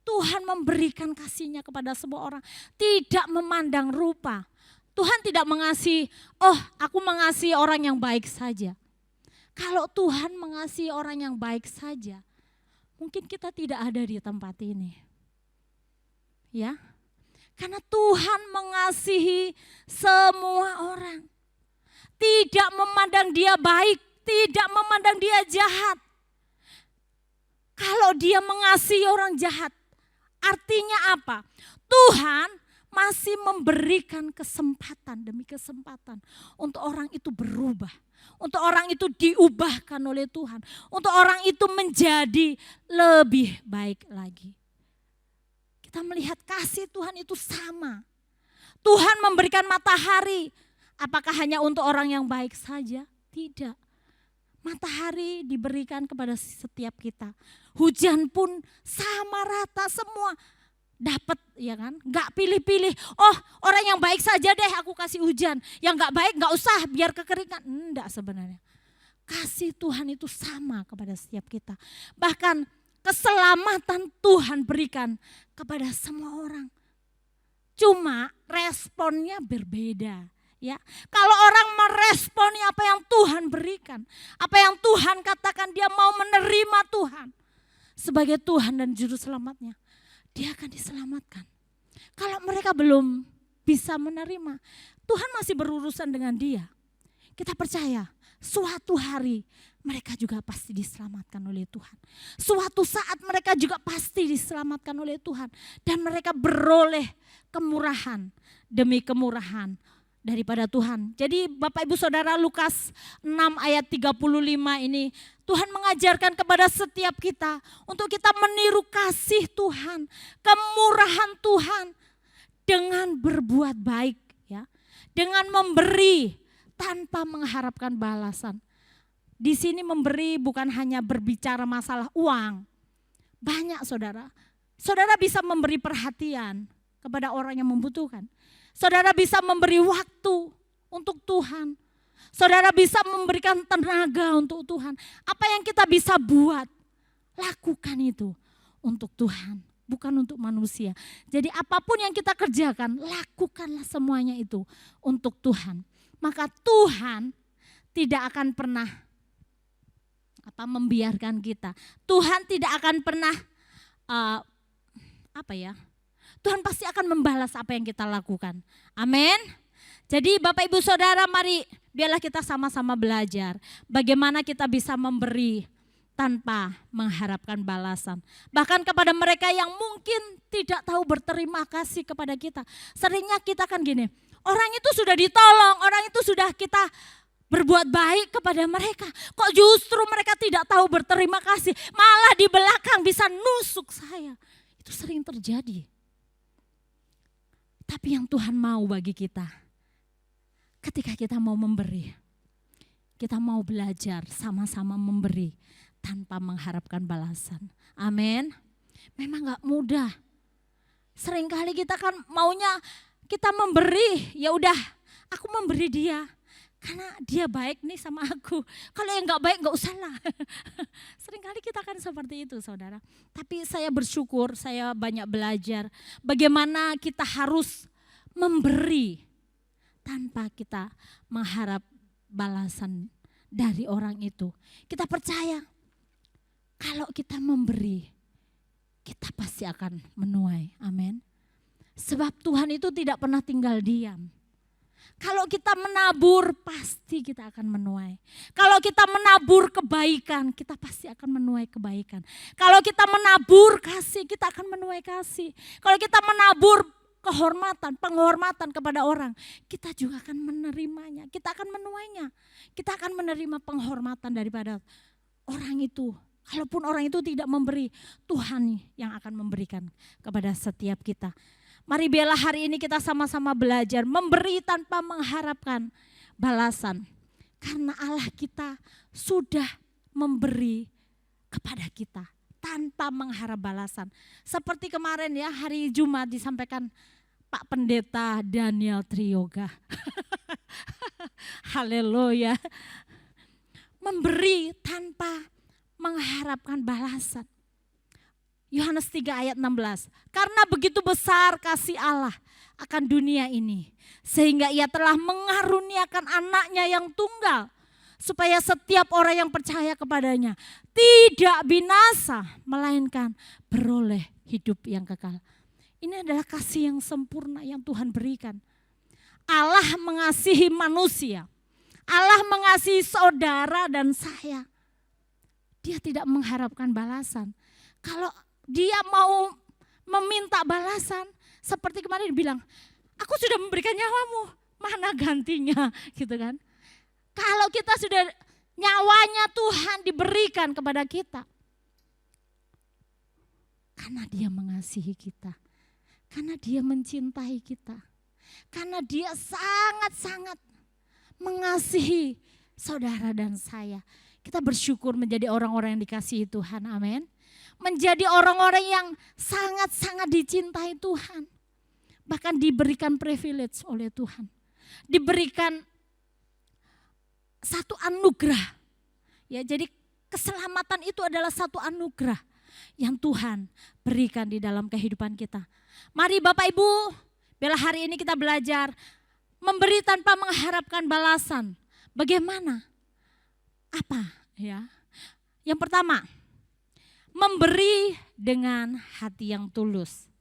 Tuhan memberikan kasih-Nya kepada semua orang. Tidak memandang rupa. Tuhan tidak mengasihi, oh aku mengasihi orang yang baik saja. Kalau Tuhan mengasihi orang yang baik saja, mungkin kita tidak ada di tempat ini. Ya, karena Tuhan mengasihi semua orang. Tidak memandang dia baik, tidak memandang dia jahat. Kalau dia mengasihi orang jahat, artinya apa? Tuhan masih memberikan kesempatan demi kesempatan untuk orang itu berubah. Untuk orang itu diubahkan oleh Tuhan. Untuk orang itu menjadi lebih baik lagi. Kita melihat kasih Tuhan itu sama. Tuhan memberikan matahari. Apakah hanya untuk orang yang baik saja? Tidak. Matahari diberikan kepada setiap kita. Hujan pun sama rata semua. Dapat ya kan, gak pilih-pilih, oh orang yang baik saja deh aku kasih hujan, yang gak baik gak usah biar kekeringan. Enggak sebenarnya, kasih Tuhan itu sama kepada setiap kita. Bahkan keselamatan Tuhan berikan kepada semua orang. Cuma responnya berbeda. Ya, kalau orang meresponi apa yang Tuhan berikan, apa yang Tuhan katakan, dia mau menerima Tuhan sebagai Tuhan dan Juru Selamatnya, dia akan diselamatkan. Kalau mereka belum bisa menerima, Tuhan masih berurusan dengan dia. Kita percaya suatu hari mereka juga pasti diselamatkan oleh Tuhan. Suatu saat mereka juga pasti diselamatkan oleh Tuhan. Dan mereka beroleh kemurahan demi kemurahan daripada Tuhan. Jadi Bapak Ibu Saudara, Lukas 6 ayat 35 ini Tuhan mengajarkan kepada setiap kita untuk kita meniru kasih Tuhan, kemurahan Tuhan dengan berbuat baik, ya, dengan memberi tanpa mengharapkan balasan. Di sini memberi bukan hanya berbicara masalah uang. Banyak saudara. Saudara bisa memberi perhatian kepada orang yang membutuhkan. Saudara bisa memberi waktu untuk Tuhan. Saudara bisa memberikan tenaga untuk Tuhan. Apa yang kita bisa buat, lakukan itu untuk Tuhan, bukan untuk manusia. Jadi apapun yang kita kerjakan, lakukanlah semuanya itu untuk Tuhan. Maka Tuhan tidak akan pernah membiarkan kita. Tuhan tidak akan pernah Tuhan pasti akan membalas apa yang kita lakukan. Amin. Jadi Bapak Ibu Saudara, mari biarlah kita sama-sama belajar bagaimana kita bisa memberi tanpa mengharapkan balasan. Bahkan kepada mereka yang mungkin tidak tahu berterima kasih kepada kita. Seringnya kita kan gini, orang itu sudah ditolong, orang itu sudah kita berbuat baik kepada mereka. Kok justru mereka tidak tahu berterima kasih, malah di belakang bisa nusuk saya. Itu sering terjadi. Tapi yang Tuhan mau bagi kita, ketika kita mau memberi, kita mau belajar sama-sama memberi tanpa mengharapkan balasan. Amin. Memang gak mudah. Seringkali kita kan maunya kita memberi, ya udah aku memberi dia. Karena dia baik nih sama aku. Kalau yang gak baik gak usah lah. Seringkali kita kan seperti itu saudara. Tapi saya bersyukur, saya banyak belajar bagaimana kita harus memberi tanpa kita mengharap balasan dari orang itu. Kita percaya kalau kita memberi, kita pasti akan menuai. Amin. Sebab Tuhan itu tidak pernah tinggal diam. Kalau kita menabur, pasti kita akan menuai. Kalau kita menabur kebaikan, kita pasti akan menuai kebaikan. Kalau kita menabur kasih, kita akan menuai kasih. Kalau kita menabur kehormatan, penghormatan kepada orang, kita juga akan menerimanya. Kita akan menuainya. Kita akan menerima penghormatan daripada orang itu. Kalaupun orang itu tidak memberi, Tuhan yang akan memberikan kepada setiap kita. Mari biarlah hari ini kita sama-sama belajar memberi tanpa mengharapkan balasan. Karena Allah kita sudah memberi kepada kita tanpa mengharap balasan. Seperti kemarin ya, hari Jumat disampaikan Pak Pendeta Daniel Triyoga. Haleluya. Memberi tanpa mengharapkan balasan. Yohanes 3 ayat 16. Karena begitu besar kasih Allah akan dunia ini, sehingga ia telah mengaruniakan anaknya yang tunggal, supaya setiap orang yang percaya kepadanya tidak binasa, melainkan beroleh hidup yang kekal. Ini adalah kasih yang sempurna yang Tuhan berikan. Allah mengasihi manusia. Allah mengasihi saudara dan saya. Dia tidak mengharapkan balasan. Kalau dia mau meminta balasan, seperti kemarin dibilang, aku sudah memberikan nyawamu, mana gantinya, gitu kan. Kalau kita sudah nyawanya Tuhan diberikan kepada kita, karena dia mengasihi kita, karena dia mencintai kita, karena dia sangat-sangat mengasihi saudara dan saya. Kita bersyukur menjadi orang-orang yang dikasihi Tuhan, amin. Menjadi orang-orang yang sangat-sangat dicintai Tuhan. Bahkan diberikan privilege oleh Tuhan. Diberikan satu anugerah. Ya, jadi keselamatan itu adalah satu anugerah yang Tuhan berikan di dalam kehidupan kita. Mari Bapak Ibu, biarlah hari ini kita belajar memberi tanpa mengharapkan balasan. Bagaimana? Apa? Ya. Yang pertama, memberi dengan hati yang tulus.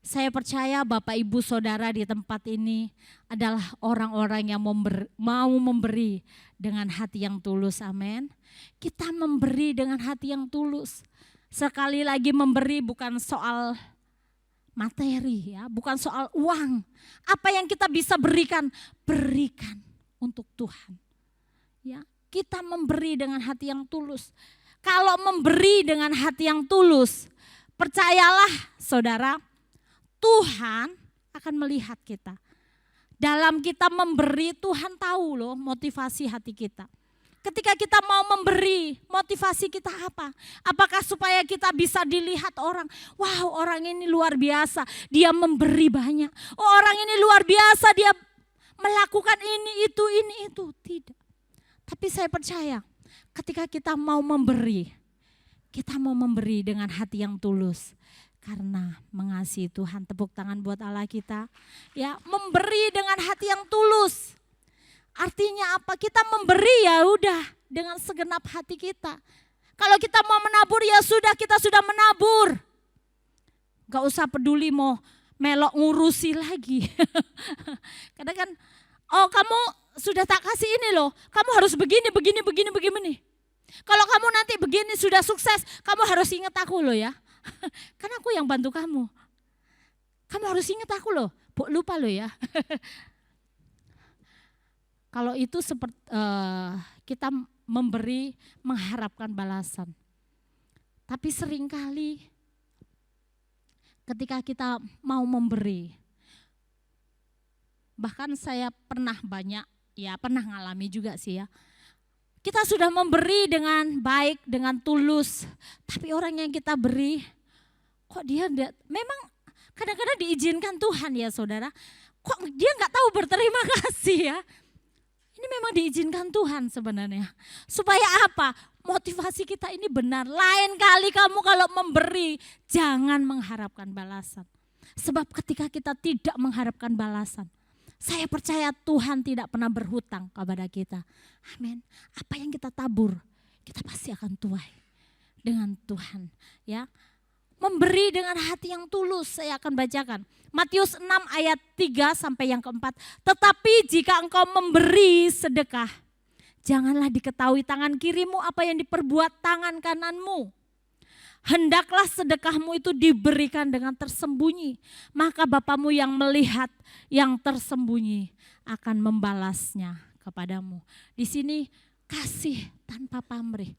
Saya percaya Bapak Ibu Saudara di tempat ini adalah orang-orang yang mau memberi dengan hati yang tulus, amin. Kita memberi dengan hati yang tulus. Sekali lagi memberi bukan soal materi ya, bukan soal uang. Apa yang kita bisa berikan untuk Tuhan. Ya, kita memberi dengan hati yang tulus. Kalau memberi dengan hati yang tulus, percayalah saudara, Tuhan akan melihat kita. Dalam kita memberi, Tuhan tahu loh motivasi hati kita. Ketika kita mau memberi, motivasi kita apa? Apakah supaya kita bisa dilihat orang, wow orang ini luar biasa, dia memberi banyak. Oh orang ini luar biasa, dia melakukan ini, itu. Tidak. Tapi saya percaya, ketika kita mau memberi dengan hati yang tulus. Karena mengasihi Tuhan, tepuk tangan buat Allah kita. Ya, memberi dengan hati yang tulus. Artinya apa? Kita memberi ya udah dengan segenap hati kita. Kalau kita mau menabur ya sudah, kita sudah menabur. Gak usah peduli mau melok ngurusi lagi. Kadang kan, oh kamu sudah tak kasih ini loh, kamu harus begini. Kalau kamu nanti begini sudah sukses, kamu harus ingat aku loh ya. Karena aku yang bantu kamu. Kamu harus ingat aku loh, lupa loh ya. Kalau itu seperti kita memberi mengharapkan balasan. Tapi seringkali ketika kita mau memberi, bahkan saya pernah ngalami juga sih ya. Kita sudah memberi dengan baik, dengan tulus, tapi orang yang kita beri, kok dia memang kadang-kadang diizinkan Tuhan ya saudara, kok dia nggak tahu berterima kasih ya. Ini memang diizinkan Tuhan sebenarnya. Supaya apa? Motivasi kita ini benar. Lain kali kamu kalau memberi, jangan mengharapkan balasan. Sebab ketika kita tidak mengharapkan balasan, saya percaya Tuhan tidak pernah berhutang kepada kita. Amin. Apa yang kita tabur, kita pasti akan tuai dengan Tuhan. Ya, memberi dengan hati yang tulus, saya akan bacakan. Matius 6 ayat 3 sampai yang keempat. Tetapi jika engkau memberi sedekah, janganlah diketahui tangan kirimu apa yang diperbuat tangan kananmu. Hendaklah sedekahmu itu diberikan dengan tersembunyi, maka Bapamu yang melihat yang tersembunyi akan membalasnya kepadamu. Di sini kasih tanpa pamrih.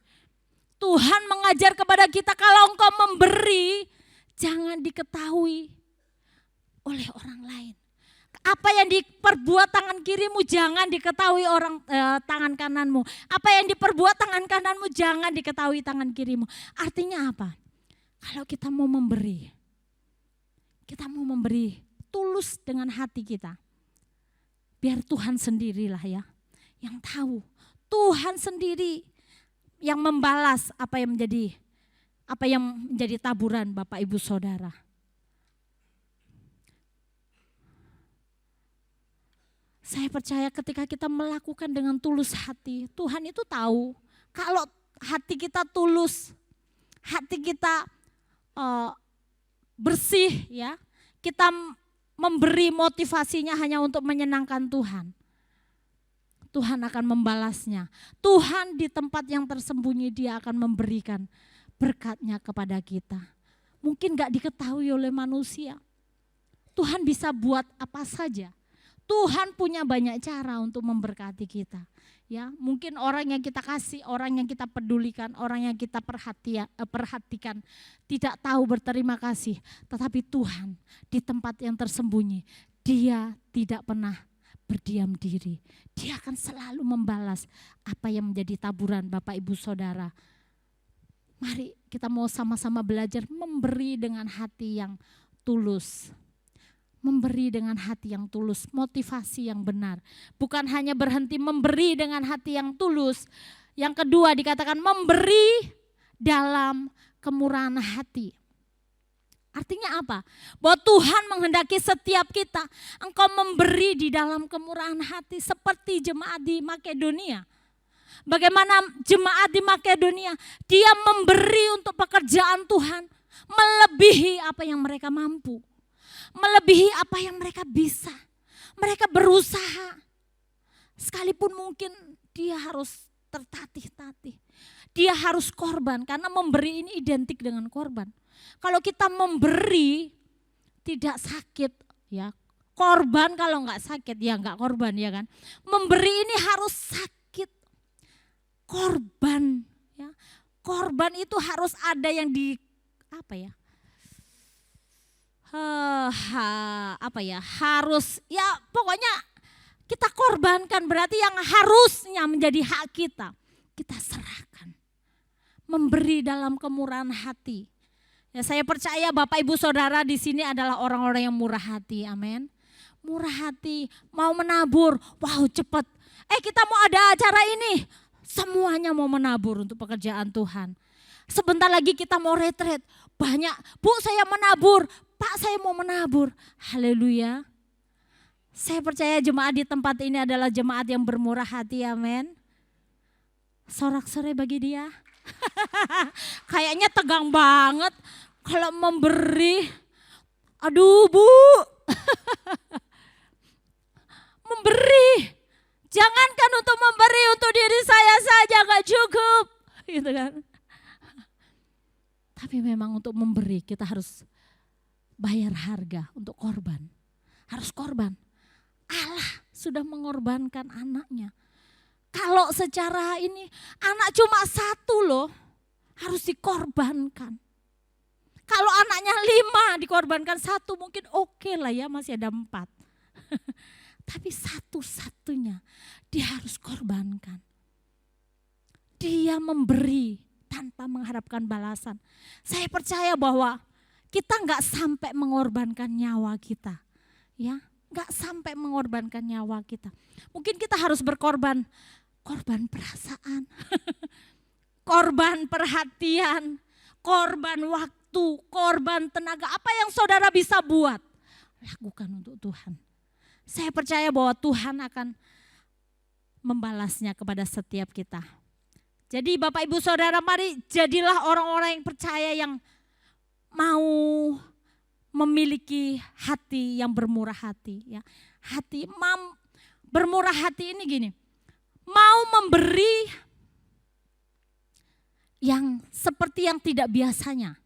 Tuhan mengajar kepada kita kalau engkau memberi, jangan diketahui oleh orang lain. Apa yang diperbuat tangan kirimu jangan diketahui tangan kananmu. Apa yang diperbuat tangan kananmu jangan diketahui tangan kirimu. Artinya apa? Kalau kita mau memberi tulus dengan hati kita. Biar Tuhan sendirilah ya yang tahu. Tuhan sendiri yang membalas apa yang menjadi taburan Bapak Ibu Saudara. Saya percaya ketika kita melakukan dengan tulus hati, Tuhan itu tahu kalau hati kita tulus, hati kita bersih ya, kita memberi motivasinya hanya untuk menyenangkan Tuhan. Tuhan akan membalasnya. Tuhan di tempat yang tersembunyi dia akan memberikan berkatnya kepada kita. Mungkin gak diketahui oleh manusia. Tuhan bisa buat apa saja. Tuhan punya banyak cara untuk memberkati kita. Ya, mungkin orang yang kita kasih, orang yang kita pedulikan, orang yang kita perhatikan tidak tahu berterima kasih. Tetapi Tuhan di tempat yang tersembunyi, dia tidak pernah berdiam diri. Dia akan selalu membalas apa yang menjadi taburan Bapak Ibu Saudara. Mari kita mau sama-sama belajar memberi dengan hati yang tulus. Memberi dengan hati yang tulus, motivasi yang benar. Bukan hanya berhenti memberi dengan hati yang tulus. Yang kedua dikatakan memberi dalam kemurahan hati. Artinya apa? Bahwa Tuhan menghendaki setiap kita, engkau memberi di dalam kemurahan hati seperti jemaat di Makedonia. Bagaimana jemaat di Makedonia, dia memberi untuk pekerjaan Tuhan melebihi apa yang mereka mampu. Melebihi apa yang mereka bisa. Mereka berusaha. Sekalipun mungkin dia harus tertatih-tatih. Dia harus korban karena memberi ini identik dengan korban. Kalau kita memberi tidak sakit ya. Korban kalau nggak sakit ya nggak korban ya kan. Memberi ini harus sakit. Korban ya. Korban itu harus ada yang di apa ya? Harus ya pokoknya kita korbankan, berarti yang harusnya menjadi hak kita serahkan. Memberi dalam kemurahan hati. Ya, saya percaya Bapak Ibu Saudara di sini adalah orang-orang yang murah hati, amin. Murah hati, mau menabur, wow cepat. Kita mau ada acara ini, semuanya mau menabur untuk pekerjaan Tuhan. Sebentar lagi kita mau retret, banyak, Bu saya menabur, Pak saya mau menabur, haleluya. Saya percaya jemaat di tempat ini adalah jemaat yang bermurah hati, amin. Sorak-sorai bagi dia. Kayaknya tegang banget kalau memberi. Aduh Bu, memberi. Jangankan untuk memberi untuk diri saya saja gak cukup. Gitu kan. Tapi memang untuk memberi kita harus bayar harga untuk korban. Harus korban. Allah sudah mengorbankan anaknya. Kalau secara ini anak cuma satu loh, harus dikorbankan. Kalau anaknya 5 dikorbankan 1 mungkin oke lah ya, masih ada 4. Tapi satu-satunya dia harus korbankan. Dia memberi tanpa mengharapkan balasan. Saya percaya bahwa kita nggak sampai mengorbankan nyawa kita, ya, nggak sampai mengorbankan nyawa kita. Mungkin kita harus berkorban, korban perasaan, korban perhatian, korban waktu, korban tenaga. Apa yang saudara bisa buat, lakukan untuk Tuhan. Saya percaya bahwa Tuhan akan membalasnya kepada setiap kita. Jadi Bapak Ibu Saudara, mari jadilah orang-orang yang percaya, yang mau memiliki hati yang bermurah hati. Ya. Hati bermurah hati ini gini, mau memberi yang seperti yang tidak biasanya.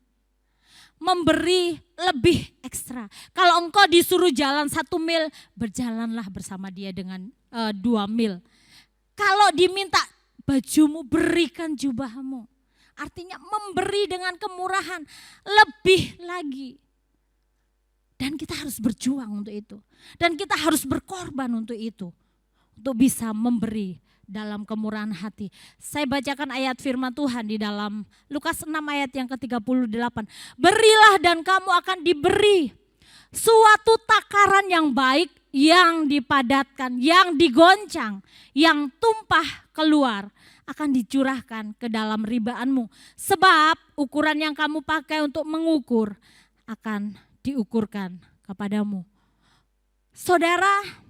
Memberi lebih ekstra. Kalau engkau disuruh jalan 1 mil, berjalanlah bersama dia dengan 2 mil. Kalau diminta bajumu, berikan jubahmu. Artinya memberi dengan kemurahan lebih lagi. Dan kita harus berjuang untuk itu. Dan kita harus berkorban untuk itu. Untuk bisa memberi dalam kemurahan hati. Saya bacakan ayat firman Tuhan di dalam Lukas 6 ayat yang ke-38. Berilah dan kamu akan diberi suatu takaran yang baik, yang dipadatkan, yang digoncang, yang tumpah keluar, akan dicurahkan ke dalam ribaanmu. Sebab ukuran yang kamu pakai untuk mengukur akan diukurkan kepadamu. Saudara,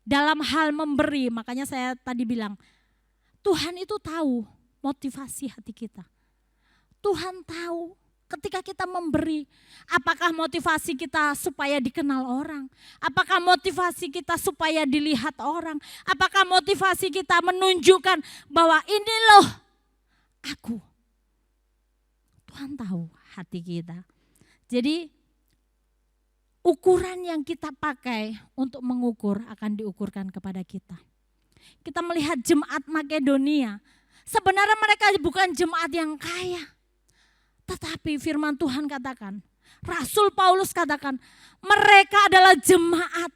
dalam hal memberi, makanya saya tadi bilang, Tuhan itu tahu motivasi hati kita. Tuhan tahu ketika kita memberi, apakah motivasi kita supaya dikenal orang? Apakah motivasi kita supaya dilihat orang? Apakah motivasi kita menunjukkan bahwa ini loh aku? Tuhan tahu hati kita. Jadi ukuran yang kita pakai untuk mengukur akan diukurkan kepada kita. Kita melihat jemaat Makedonia, sebenarnya mereka bukan jemaat yang kaya. Tetapi firman Tuhan katakan, Rasul Paulus katakan, mereka adalah jemaat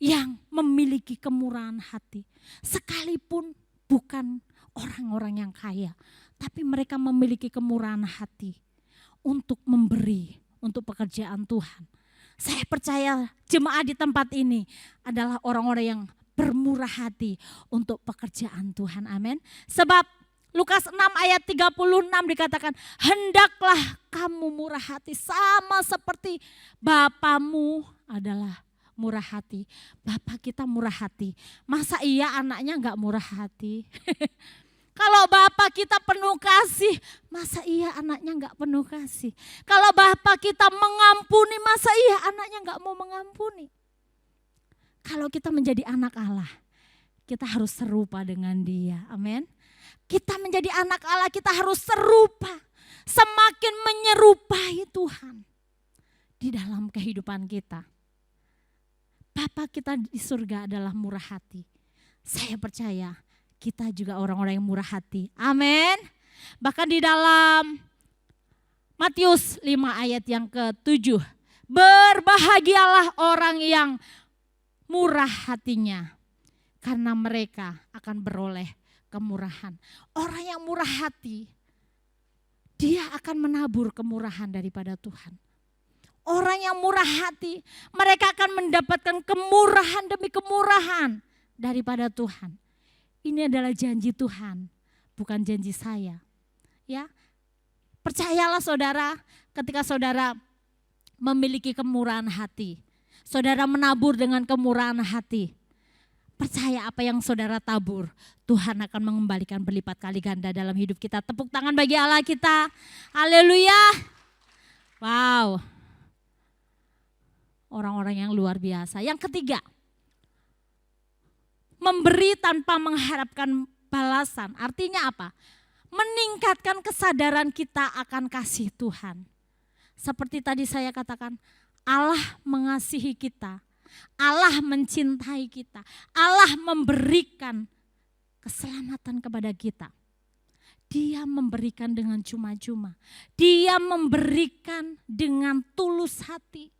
yang memiliki kemurahan hati. Sekalipun bukan orang-orang yang kaya, tapi mereka memiliki kemurahan hati untuk memberi untuk pekerjaan Tuhan. Saya percaya jemaat di tempat ini adalah orang-orang yang bermurah hati untuk pekerjaan Tuhan. Amin. Sebab Lukas 6 ayat 36 dikatakan, hendaklah kamu murah hati sama seperti Bapamu adalah murah hati. Bapak kita murah hati. Masa iya anaknya enggak murah hati? Kalau Bapak kita penuh kasih, masa iya anaknya enggak penuh kasih? Kalau Bapak kita mengampuni, masa iya anaknya enggak mau mengampuni? Kalau kita menjadi anak Allah, kita harus serupa dengan Dia. Amin. Kita menjadi anak Allah, kita harus serupa. Semakin menyerupai Tuhan. di dalam kehidupan kita. Bapa kita di surga adalah murah hati. Saya percaya kita juga orang-orang yang murah hati. Amin. Bahkan di dalam Matius 5 ayat yang ke-7. Berbahagialah orang yang murah hatinya, karena mereka akan beroleh kemurahan. Orang yang murah hati, dia akan menabur kemurahan daripada Tuhan. Orang yang murah hati, mereka akan mendapatkan kemurahan demi kemurahan daripada Tuhan. Ini adalah janji Tuhan, bukan janji saya. Ya, percayalah saudara, ketika saudara memiliki kemurahan hati, saudara menabur dengan kemurahan hati, percaya apa yang saudara tabur, Tuhan akan mengembalikan berlipat kali ganda dalam hidup kita. Tepuk tangan bagi Allah kita. Haleluya. Wow. Orang-orang yang luar biasa. Yang ketiga, memberi tanpa mengharapkan balasan. Artinya apa? Meningkatkan kesadaran kita akan kasih Tuhan. Seperti tadi saya katakan, Allah mengasihi kita. Allah mencintai kita. Allah memberikan keselamatan kepada kita. Dia memberikan dengan cuma-cuma. Dia memberikan dengan tulus hati.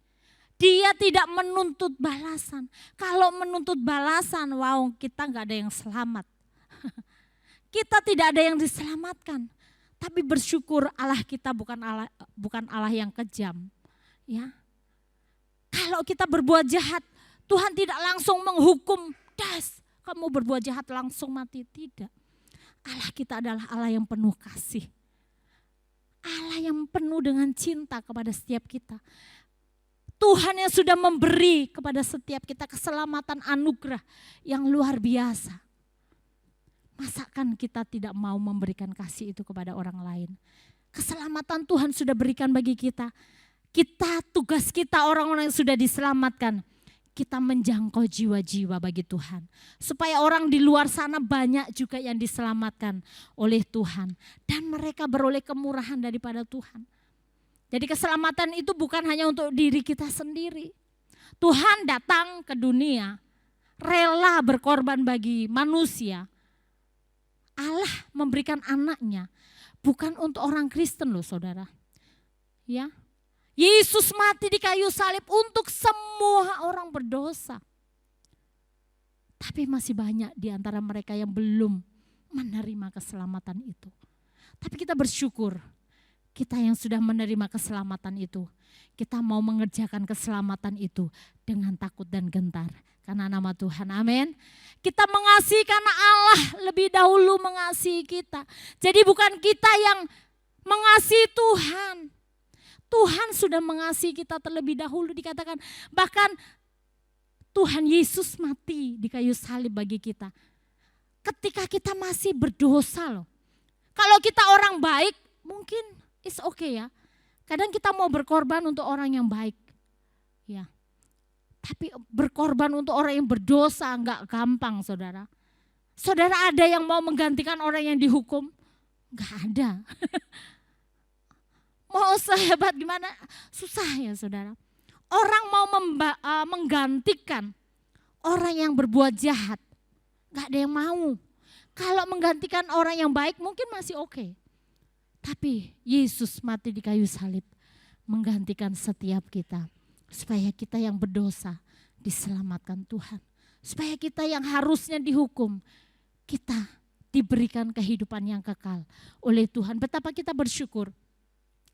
Dia tidak menuntut balasan. Kalau menuntut balasan, wow, kita nggak ada yang selamat. Kita tidak ada yang diselamatkan. Tapi bersyukur Allah kita bukan Allah yang kejam. Ya. Kalau kita berbuat jahat, Tuhan tidak langsung menghukum, das, kamu berbuat jahat langsung mati. Tidak. Allah kita adalah Allah yang penuh kasih. Allah yang penuh dengan cinta kepada setiap kita. Tuhan yang sudah memberi kepada setiap kita keselamatan anugerah yang luar biasa. Masakan kita tidak mau memberikan kasih itu kepada orang lain? Keselamatan Tuhan sudah berikan bagi kita. Tugas kita orang-orang yang sudah diselamatkan, kita menjangkau jiwa-jiwa bagi Tuhan. Supaya orang di luar sana banyak juga yang diselamatkan oleh Tuhan. Dan mereka beroleh kemurahan daripada Tuhan. Jadi keselamatan itu bukan hanya untuk diri kita sendiri. Tuhan datang ke dunia, rela berkorban bagi manusia. Allah memberikan anaknya, bukan untuk orang Kristen loh saudara. Ya, Yesus mati di kayu salib untuk semua orang berdosa. Tapi masih banyak di antara mereka yang belum menerima keselamatan itu. Tapi kita bersyukur. Kita yang sudah menerima keselamatan itu, kita mau mengerjakan keselamatan itu dengan takut dan gentar. Karena nama Tuhan, amin. Kita mengasihi karena Allah lebih dahulu mengasihi kita. Jadi bukan kita yang mengasihi Tuhan. Tuhan sudah mengasihi kita terlebih dahulu, dikatakan. Bahkan Tuhan Yesus mati di kayu salib bagi kita. Ketika kita masih berdosa loh. Kalau kita orang baik, mungkin it's okay ya. Kadang kita mau berkorban untuk orang yang baik. Ya. Tapi berkorban untuk orang yang berdosa enggak gampang saudara. Saudara ada yang mau menggantikan orang yang dihukum? Enggak ada. Mau sehebat gimana? Susah ya saudara. Orang mau menggantikan orang yang berbuat jahat. Enggak ada yang mau. Kalau menggantikan orang yang baik mungkin masih oke. Tapi Yesus mati di kayu salib menggantikan setiap kita. Supaya kita yang berdosa diselamatkan Tuhan. Supaya kita yang harusnya dihukum, kita diberikan kehidupan yang kekal oleh Tuhan. Betapa kita bersyukur.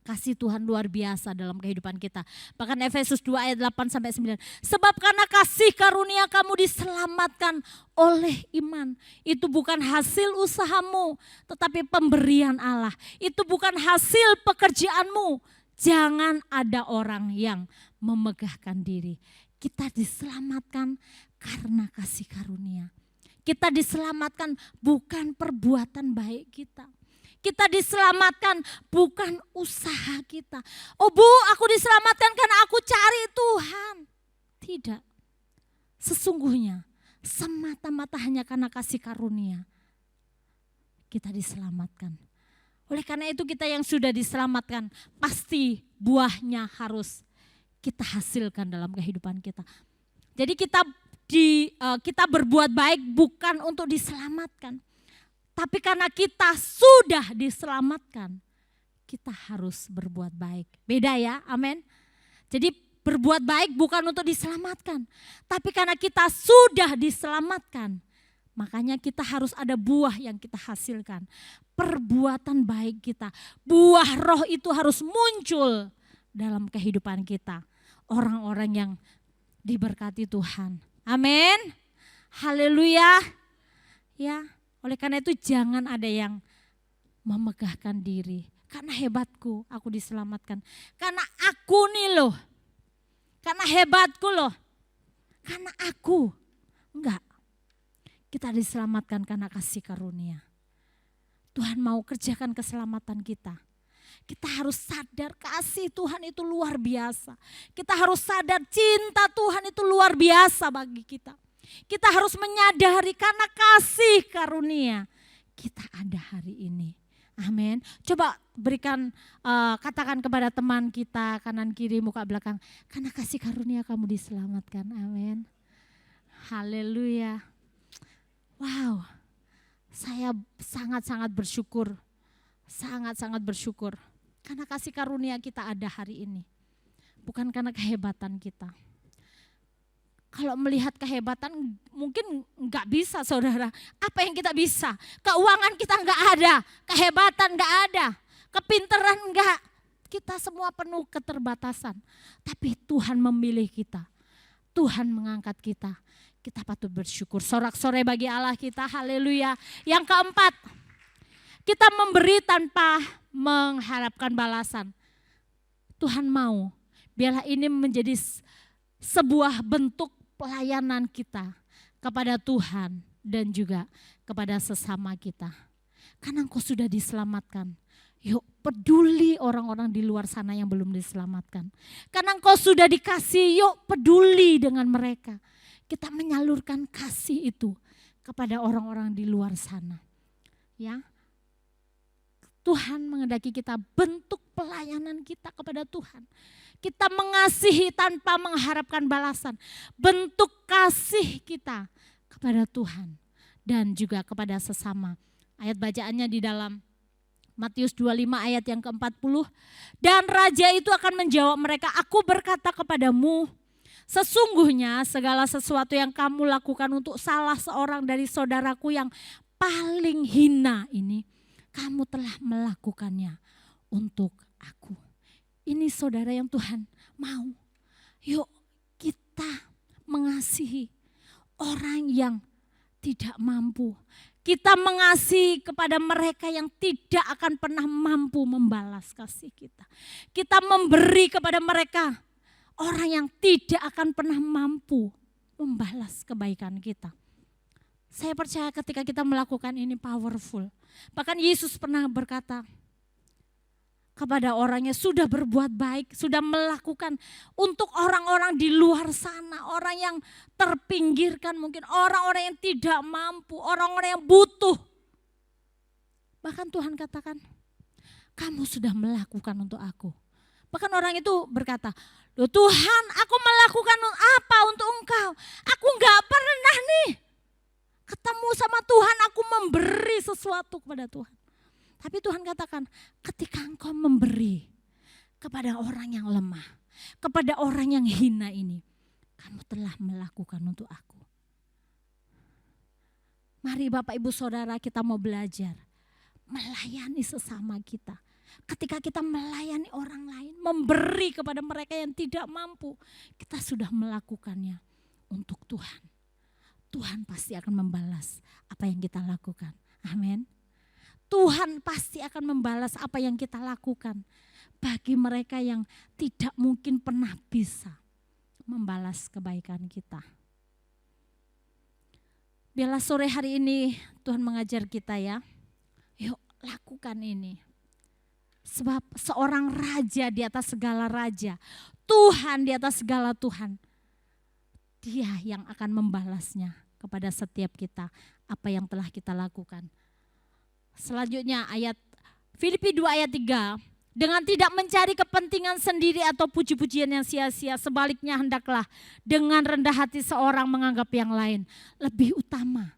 Kasih Tuhan luar biasa dalam kehidupan kita. Bahkan Efesus 2 ayat 8-9. Sebab karena kasih karunia kamu diselamatkan oleh iman. Itu bukan hasil usahamu, tetapi pemberian Allah. Itu bukan hasil pekerjaanmu. Jangan ada orang yang memegahkan diri. Kita diselamatkan karena kasih karunia. Kita diselamatkan bukan perbuatan baik kita. Kita diselamatkan bukan usaha kita. Oh Bu, aku diselamatkan karena aku cari Tuhan. Tidak. Sesungguhnya semata-mata hanya karena kasih karunia kita diselamatkan. Oleh karena itu kita yang sudah diselamatkan pasti buahnya harus kita hasilkan dalam kehidupan kita. Jadi kita berbuat baik bukan untuk diselamatkan. Tapi karena kita sudah diselamatkan, kita harus berbuat baik. Beda ya, amin. Jadi berbuat baik bukan untuk diselamatkan. Tapi karena kita sudah diselamatkan, makanya kita harus ada buah yang kita hasilkan. Perbuatan baik kita, buah roh itu harus muncul dalam kehidupan kita. Orang-orang yang diberkati Tuhan. Amin. Haleluya. Ya, oleh karena itu jangan ada yang memegahkan diri. Karena hebatku aku diselamatkan. Karena aku nih loh. Karena hebatku loh. Karena aku. Enggak. Kita diselamatkan karena kasih karunia. Tuhan mau kerjakan keselamatan kita. Kita harus sadar kasih Tuhan itu luar biasa. Kita harus sadar cinta Tuhan itu luar biasa bagi kita. Kita harus menyadari karena kasih karunia kita ada hari ini. Amin. Coba berikan, katakan kepada teman kita kanan kiri muka belakang. Karena kasih karunia kamu diselamatkan. Amin. Haleluya. Wow. Saya sangat-sangat bersyukur. Sangat-sangat bersyukur. Karena kasih karunia kita ada hari ini. Bukan karena kehebatan kita. Kalau melihat kehebatan mungkin nggak bisa saudara. Apa yang kita bisa? Keuangan kita nggak ada. Kehebatan nggak ada. Kepintaran nggak. Kita semua penuh keterbatasan. Tapi Tuhan memilih kita. Tuhan mengangkat kita. Kita patut bersyukur. Sorak-sorai bagi Allah kita. Haleluya. Yang keempat. Kita memberi tanpa mengharapkan balasan. Tuhan mau. Biarlah ini menjadi sebuah bentuk pelayanan kita kepada Tuhan dan juga kepada sesama kita. Karena engkau sudah diselamatkan. Yuk peduli orang-orang di luar sana yang belum diselamatkan. Karena engkau sudah dikasih, yuk peduli dengan mereka. Kita menyalurkan kasih itu kepada orang-orang di luar sana. Ya. Tuhan menghendaki kita bentuk pelayanan kita kepada Tuhan. Kita mengasihi tanpa mengharapkan balasan. Bentuk kasih kita kepada Tuhan dan juga kepada sesama. Ayat bacaannya di dalam Matius 25 ayat yang ke-40. Dan raja itu akan menjawab mereka, aku berkata kepadamu, sesungguhnya segala sesuatu yang kamu lakukan untuk salah seorang dari saudaraku yang paling hina ini, kamu telah melakukannya untuk aku. Ini saudara yang Tuhan mau. Yuk kita mengasihi orang yang tidak mampu. Kita mengasihi kepada mereka yang tidak akan pernah mampu membalas kasih kita. Kita memberi kepada mereka orang yang tidak akan pernah mampu membalas kebaikan kita. Saya percaya ketika kita melakukan ini powerful. Bahkan Yesus pernah berkata kepada orangnya, sudah berbuat baik, sudah melakukan untuk orang-orang di luar sana, orang yang terpinggirkan mungkin, orang-orang yang tidak mampu, orang-orang yang butuh. Bahkan Tuhan katakan, kamu sudah melakukan untuk aku. Bahkan orang itu berkata, loh Tuhan, aku melakukan apa untuk engkau? Aku enggak pernah nih ketemu sama Tuhan, aku memberi sesuatu kepada Tuhan. Tapi Tuhan katakan, ketika engkau memberi kepada orang yang lemah, kepada orang yang hina ini, kamu telah melakukan untuk aku. Mari Bapak Ibu Saudara, kita mau belajar melayani sesama kita. Ketika kita melayani orang lain, memberi kepada mereka yang tidak mampu, kita sudah melakukannya untuk Tuhan. Tuhan pasti akan membalas apa yang kita lakukan. Amin. Tuhan pasti akan membalas apa yang kita lakukan. Bagi mereka yang tidak mungkin pernah bisa membalas kebaikan kita. Biarlah sore hari ini Tuhan mengajar kita ya. Yuk lakukan ini. Sebab seorang raja di atas segala raja. Tuhan di atas segala Tuhan. Dia yang akan membalasnya kepada setiap kita. Apa yang telah kita lakukan. Selanjutnya ayat Filipi 2 ayat 3. Dengan tidak mencari kepentingan sendiri atau puji-pujian yang sia-sia. Sebaliknya hendaklah dengan rendah hati seorang menganggap yang lain lebih utama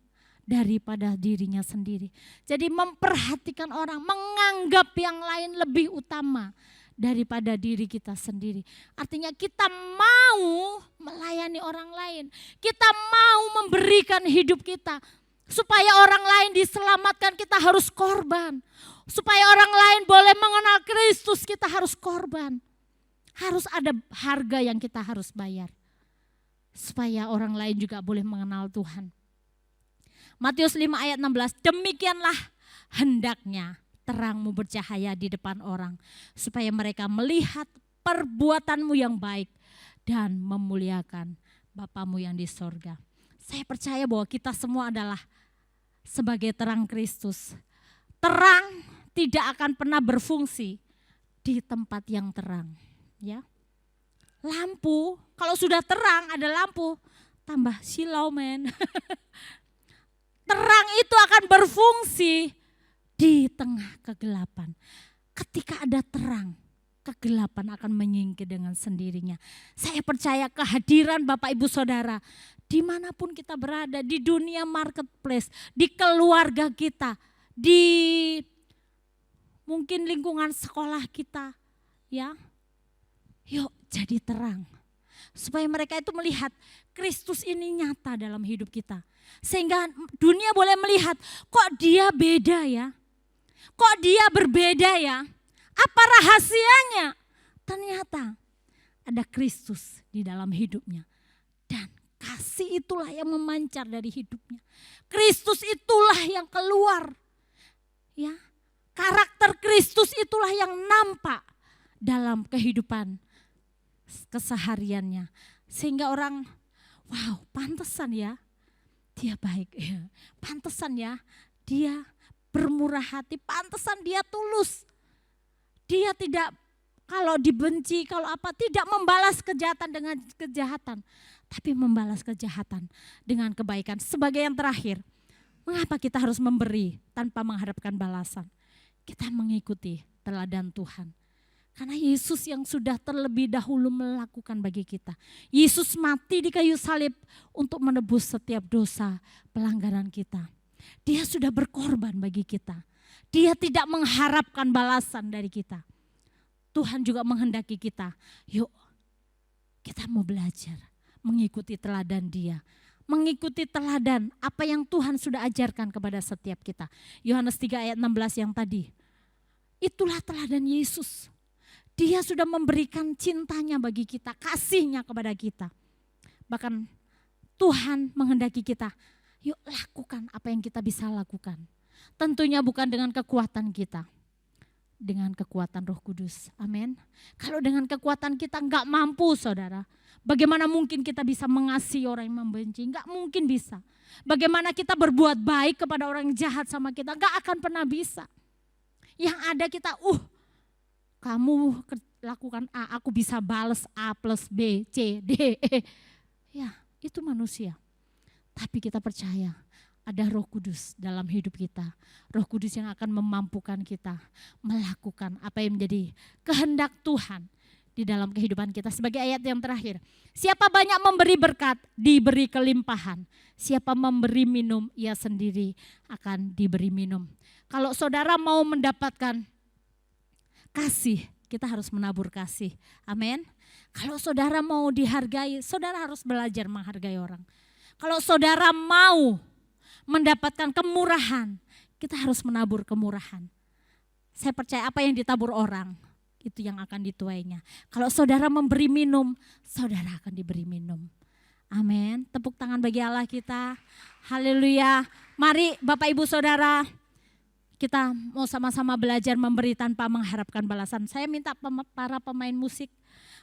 daripada dirinya sendiri. Jadi memperhatikan orang, menganggap yang lain lebih utama daripada diri kita sendiri. Artinya kita mau melayani orang lain. Kita mau memberikan hidup kita. Supaya orang lain diselamatkan kita harus korban. Supaya orang lain boleh mengenal Kristus kita harus korban. Harus ada harga yang kita harus bayar. Supaya orang lain juga boleh mengenal Tuhan. Matius 5 ayat 16, demikianlah hendaknya terangmu bercahaya di depan orang. Supaya mereka melihat perbuatanmu yang baik dan memuliakan Bapamu yang di sorga. Saya percaya bahwa kita semua adalah sebagai terang Kristus. Terang tidak akan pernah berfungsi di tempat yang terang. Ya, lampu, kalau sudah terang ada lampu, tambah silau men. Terang itu akan berfungsi di tengah kegelapan. Ketika ada terang, kegelapan akan menyingkir dengan sendirinya. Saya percaya kehadiran Bapak Ibu Saudara dimanapun kita berada, di dunia marketplace, di keluarga kita, di mungkin lingkungan sekolah kita, ya. Yuk jadi terang. Supaya mereka itu melihat Kristus ini nyata dalam hidup kita. Sehingga dunia boleh melihat, kok dia beda ya? Kok dia berbeda ya? Apa rahasianya? Ternyata ada Kristus di dalam hidupnya. Dan kasih itulah yang memancar dari hidupnya. Kristus itulah yang keluar. Ya, karakter Kristus itulah yang nampak dalam kehidupan kesehariannya. Sehingga orang, wow, pantesan ya dia baik. Ya. Pantesan ya dia bermurah hati, pantesan dia tulus. Dia tidak, kalau dibenci, kalau apa, tidak membalas kejahatan dengan kejahatan. Tapi membalas kejahatan dengan kebaikan. Sebagai yang terakhir, mengapa kita harus memberi tanpa mengharapkan balasan? Kita mengikuti teladan Tuhan. Karena Yesus yang sudah terlebih dahulu melakukan bagi kita. Yesus mati di kayu salib untuk menebus setiap dosa pelanggaran kita. Dia sudah berkorban bagi kita. Dia tidak mengharapkan balasan dari kita. Tuhan juga menghendaki kita, yuk kita mau belajar mengikuti teladan Dia. Mengikuti teladan apa yang Tuhan sudah ajarkan kepada setiap kita. Yohanes 3 ayat 16 yang tadi. Itulah teladan Yesus. Dia sudah memberikan cintanya bagi kita, kasihnya kepada kita. Bahkan Tuhan menghendaki kita, yuk lakukan apa yang kita bisa lakukan. Tentunya bukan dengan kekuatan kita, dengan kekuatan Roh Kudus. Amin. Kalau dengan kekuatan kita enggak mampu saudara, bagaimana mungkin kita bisa mengasihi orang yang membenci? Enggak mungkin bisa. Bagaimana kita berbuat baik kepada orang yang jahat sama kita? Enggak akan pernah bisa. Yang ada kita, kamu lakukan A, aku bisa balas A plus B, C, D, E. Ya, itu manusia. Tapi kita percaya ada Roh Kudus dalam hidup kita. Roh Kudus yang akan memampukan kita melakukan apa yang menjadi kehendak Tuhan di dalam kehidupan kita. Sebagai ayat yang terakhir, siapa banyak memberi berkat, diberi kelimpahan. Siapa memberi minum, ia sendiri akan diberi minum. Kalau saudara mau mendapatkan kasih, kita harus menabur kasih. Amin. Kalau saudara mau dihargai, saudara harus belajar menghargai orang. Kalau saudara mau mendapatkan kemurahan, kita harus menabur kemurahan. Saya percaya apa yang ditabur orang, itu yang akan dituainya. Kalau saudara memberi minum, saudara akan diberi minum. Amin. Tepuk tangan bagi Allah kita. Haleluya. Mari Bapak Ibu Saudara, kita mau sama-sama belajar memberi tanpa mengharapkan balasan. Saya minta para pemain musik,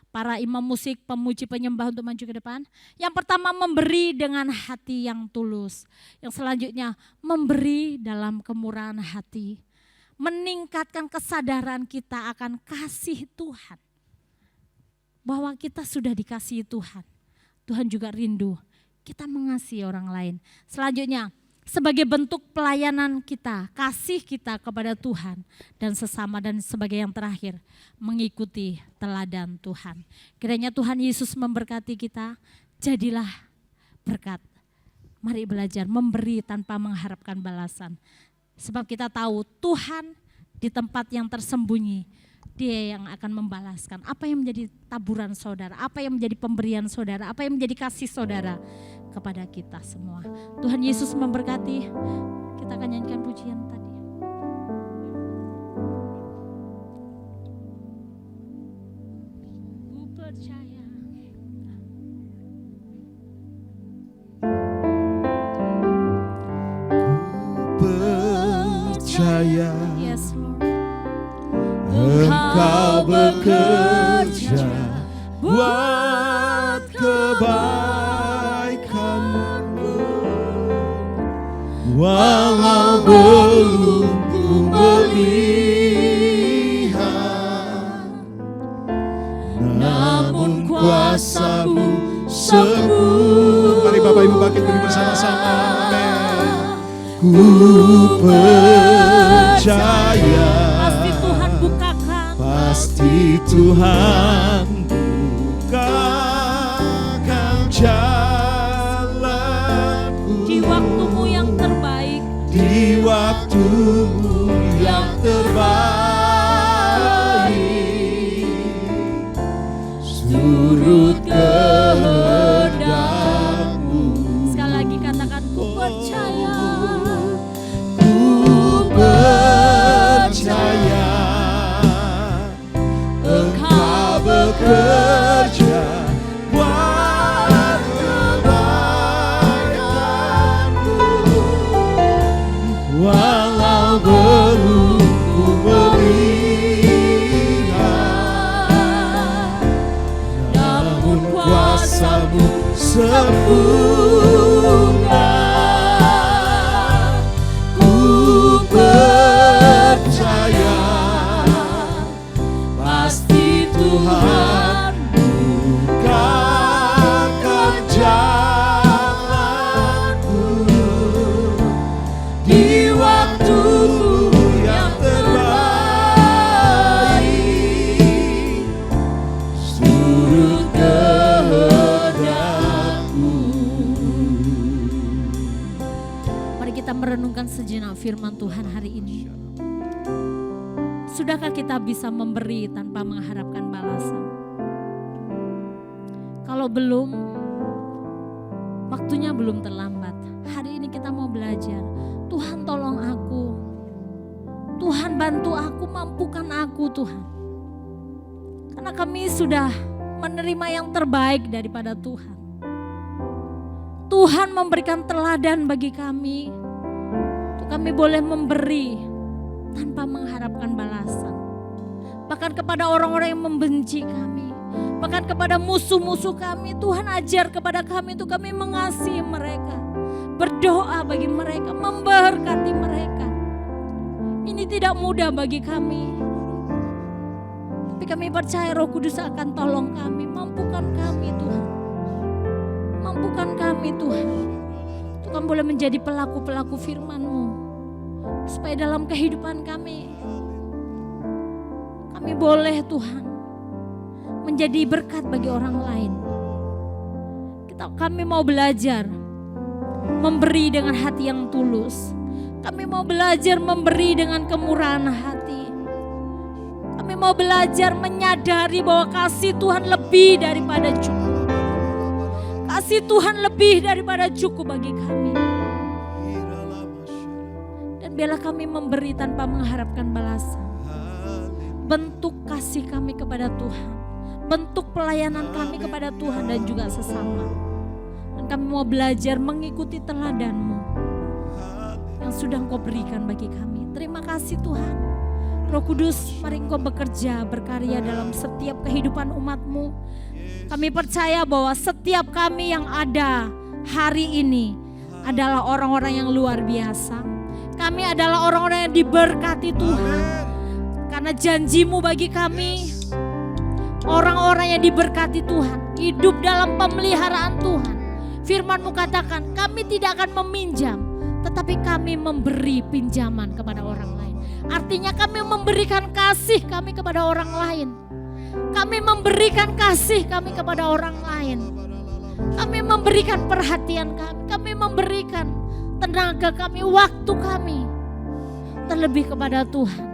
para imam musik, pemuji penyembah untuk maju ke depan. Yang pertama memberi dengan hati yang tulus. Yang selanjutnya memberi dalam kemurahan hati. Meningkatkan kesadaran kita akan kasih Tuhan. Bahwa kita sudah dikasihi Tuhan. Tuhan juga rindu kita mengasihi orang lain. Selanjutnya sebagai bentuk pelayanan kita, kasih kita kepada Tuhan dan sesama, dan sebagai yang terakhir mengikuti teladan Tuhan. Kiranya Tuhan Yesus memberkati kita, jadilah berkat. Mari belajar memberi tanpa mengharapkan balasan. Sebab kita tahu Tuhan di tempat yang tersembunyi, Dia yang akan membalaskan. Apa yang menjadi taburan saudara, apa yang menjadi pemberian saudara, apa yang menjadi kasih saudara kepada kita semua. Tuhan Yesus memberkati. Kita akan nyanyikan pujian tadi. Ku percaya. Percaya Yes, Lord. Engkau bekerja buat kebaikanku, walau belum ku melihat, namun kuasa-Mu sembuh. Mari Bapak Ibu bangkit berdiri bersama-sama. Amin. Ku percaya pasti Tuhan bukakan jalanku di waktumu yang terbaik, di waktumu yang terbaik, surut kehendak-Mu. Sekali lagi katakan, ku percaya, ku percaya bekerja buat kebaikanku, walau belum ku melihat, namun kuasa-Mu sempurna. Ku percaya pasti Tuhan bukakan jalanku di waktu yang terbaik, surut kehendak-Mu. Mari kita merenungkan sejenak firman Tuhan hari ini. Sudahkah kita bisa memberi tanpa mengharapkan balasan? Kalau belum, waktunya belum terlambat. Hari ini kita mau belajar. Tuhan tolong aku. Tuhan bantu aku, mampukan aku Tuhan. Karena kami sudah menerima yang terbaik daripada Tuhan. Tuhan memberikan teladan bagi kami. Untuk kami boleh memberi tanpa mengharapkan balasan. Bahkan kepada orang-orang yang membenci kami, bahkan kepada musuh-musuh kami, Tuhan ajar kepada kami untuk kami mengasihi mereka, berdoa bagi mereka, memberkati mereka. Ini tidak mudah bagi kami, tapi kami percaya Roh Kudus akan tolong kami, mampukan kami Tuhan, mampukan kami Tuhan, untuk kami boleh menjadi pelaku-pelaku firman-Mu. Supaya dalam kehidupan kami boleh Tuhan menjadi berkat bagi orang lain. Kami mau belajar memberi dengan hati yang tulus. Kami mau belajar memberi dengan kemurahan hati. Kami mau belajar menyadari bahwa kasih Tuhan lebih daripada cukup. Kasih Tuhan lebih daripada cukup bagi kami. Dan biarlah kami memberi tanpa mengharapkan balasan. Bentuk kasih kami kepada Tuhan, bentuk pelayanan kami kepada Tuhan dan juga sesama. Dan kami mau belajar mengikuti teladan-Mu yang sudah Engkau berikan bagi kami. Terima kasih Tuhan. Roh Kudus, mari Engkau bekerja, berkarya dalam setiap kehidupan umat-Mu. Kami percaya bahwa setiap kami yang ada hari ini adalah orang-orang yang luar biasa. Kami adalah orang-orang yang diberkati Tuhan. Karena janji-Mu bagi kami, orang-orang yang diberkati Tuhan, hidup dalam pemeliharaan Tuhan. Firman-Mu katakan, kami tidak akan meminjam, tetapi kami memberi pinjaman kepada orang lain. Artinya kami memberikan kasih kami kepada orang lain. Kami memberikan kasih kami kepada orang lain. Kami memberikan perhatian kami. Kami memberikan tenaga kami, waktu kami. Terlebih kepada Tuhan.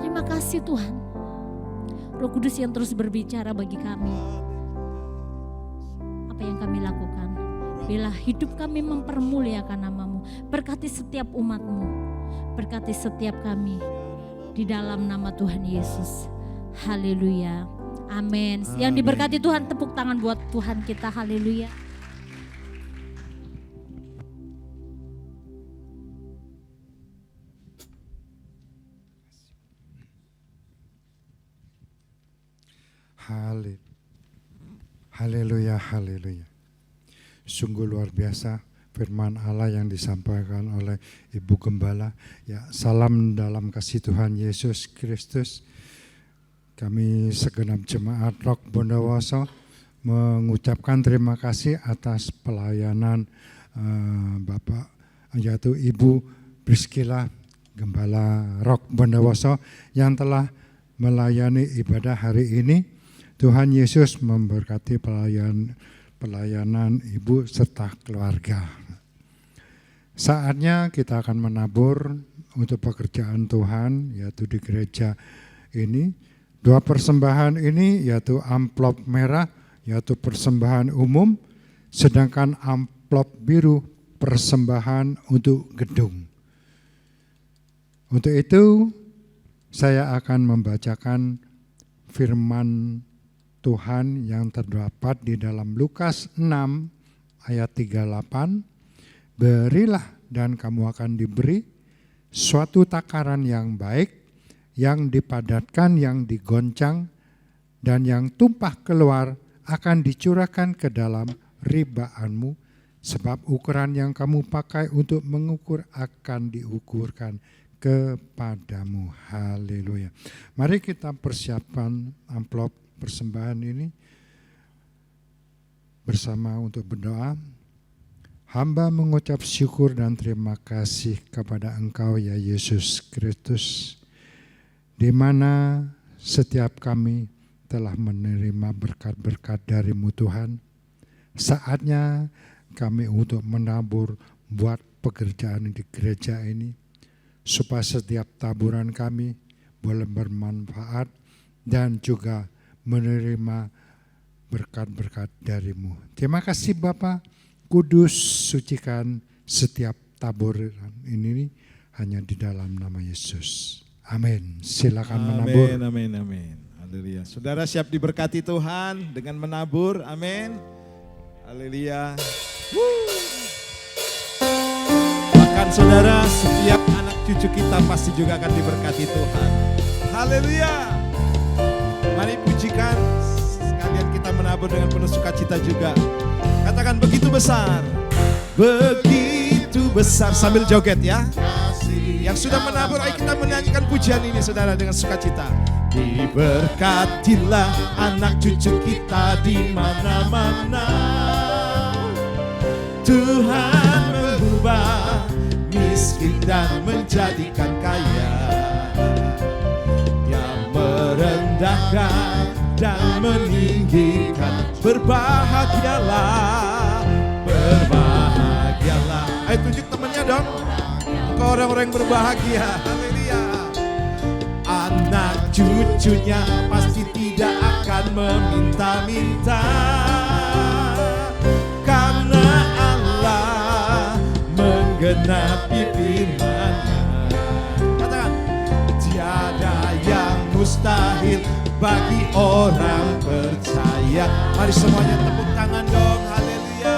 Terima kasih Tuhan. Roh Kudus yang terus berbicara bagi kami. Apa yang kami lakukan? Bila hidup kami mempermuliakan nama-Mu. Berkati setiap umat-Mu. Berkati setiap kami. Di dalam nama Tuhan Yesus. Haleluya. Amin. Yang diberkati Tuhan, tepuk tangan buat Tuhan kita. Haleluya. Haleluya, haleluya. Sungguh luar biasa firman Allah yang disampaikan oleh Ibu Gembala. Ya, salam dalam kasih Tuhan Yesus Kristus. Kami segenap jemaat Rock Bondowoso mengucapkan terima kasih atas pelayanan Bapak yaitu Ibu Priscilla Gembala Rock Bondowoso yang telah melayani ibadah hari ini. Tuhan Yesus memberkati pelayanan Ibu serta keluarga. Saatnya kita akan menabur untuk pekerjaan Tuhan yaitu di gereja ini. Dua persembahan ini yaitu amplop merah yaitu persembahan umum, sedangkan amplop biru persembahan untuk gedung. Untuk itu saya akan membacakan firman Tuhan yang terdapat di dalam Lukas 6 ayat 38. Berilah dan kamu akan diberi suatu takaran yang baik, yang dipadatkan, yang digoncang, dan yang tumpah keluar akan dicurahkan ke dalam ribaanmu, sebab ukuran yang kamu pakai untuk mengukur akan diukurkan kepadamu. Haleluya. Mari kita persiapkan amplop persembahan ini bersama untuk berdoa. Hamba mengucap syukur dan terima kasih kepada Engkau ya Yesus Kristus, di mana setiap kami telah menerima berkat-berkat dari-Mu Tuhan. Saatnya kami untuk menabur buat pekerjaan di gereja ini, supaya setiap taburan kami boleh bermanfaat dan juga menerima berkat-berkat dari-Mu. Terima kasih Bapa, kudus sucikan setiap taburan ini hanya di dalam nama Yesus. Amin. Silakan menabur. Amin, amin, amin. Haleluya. Saudara siap diberkati Tuhan dengan menabur. Amin. Haleluya. Bahkan saudara, setiap anak cucu kita pasti juga akan diberkati Tuhan. Haleluya. Mari pujikan, sekalian kita menabur dengan penuh sukacita juga. Katakan begitu besar. Begitu besar sambil joget ya. Yang sudah menabur, ayo kita menyanyikan pujian ini saudara dengan sukacita. Diberkatilah anak cucu kita di mana-mana. Tuhan mengubah miskin dan menjadikan kaya. Yang merendahkan dan meninggikan. Berbahagialah, berbahagialah. Ayo tunjuk temannya dong. Engkau orang-orang yang berbahagia. Haleluya. Anak cucunya pasti tidak akan meminta-minta, karena Allah menggenapi firman-Nya. Katakan, tiada yang mustahil bagi orang percaya. Mari semuanya tepuk tangan dong. Haleluya.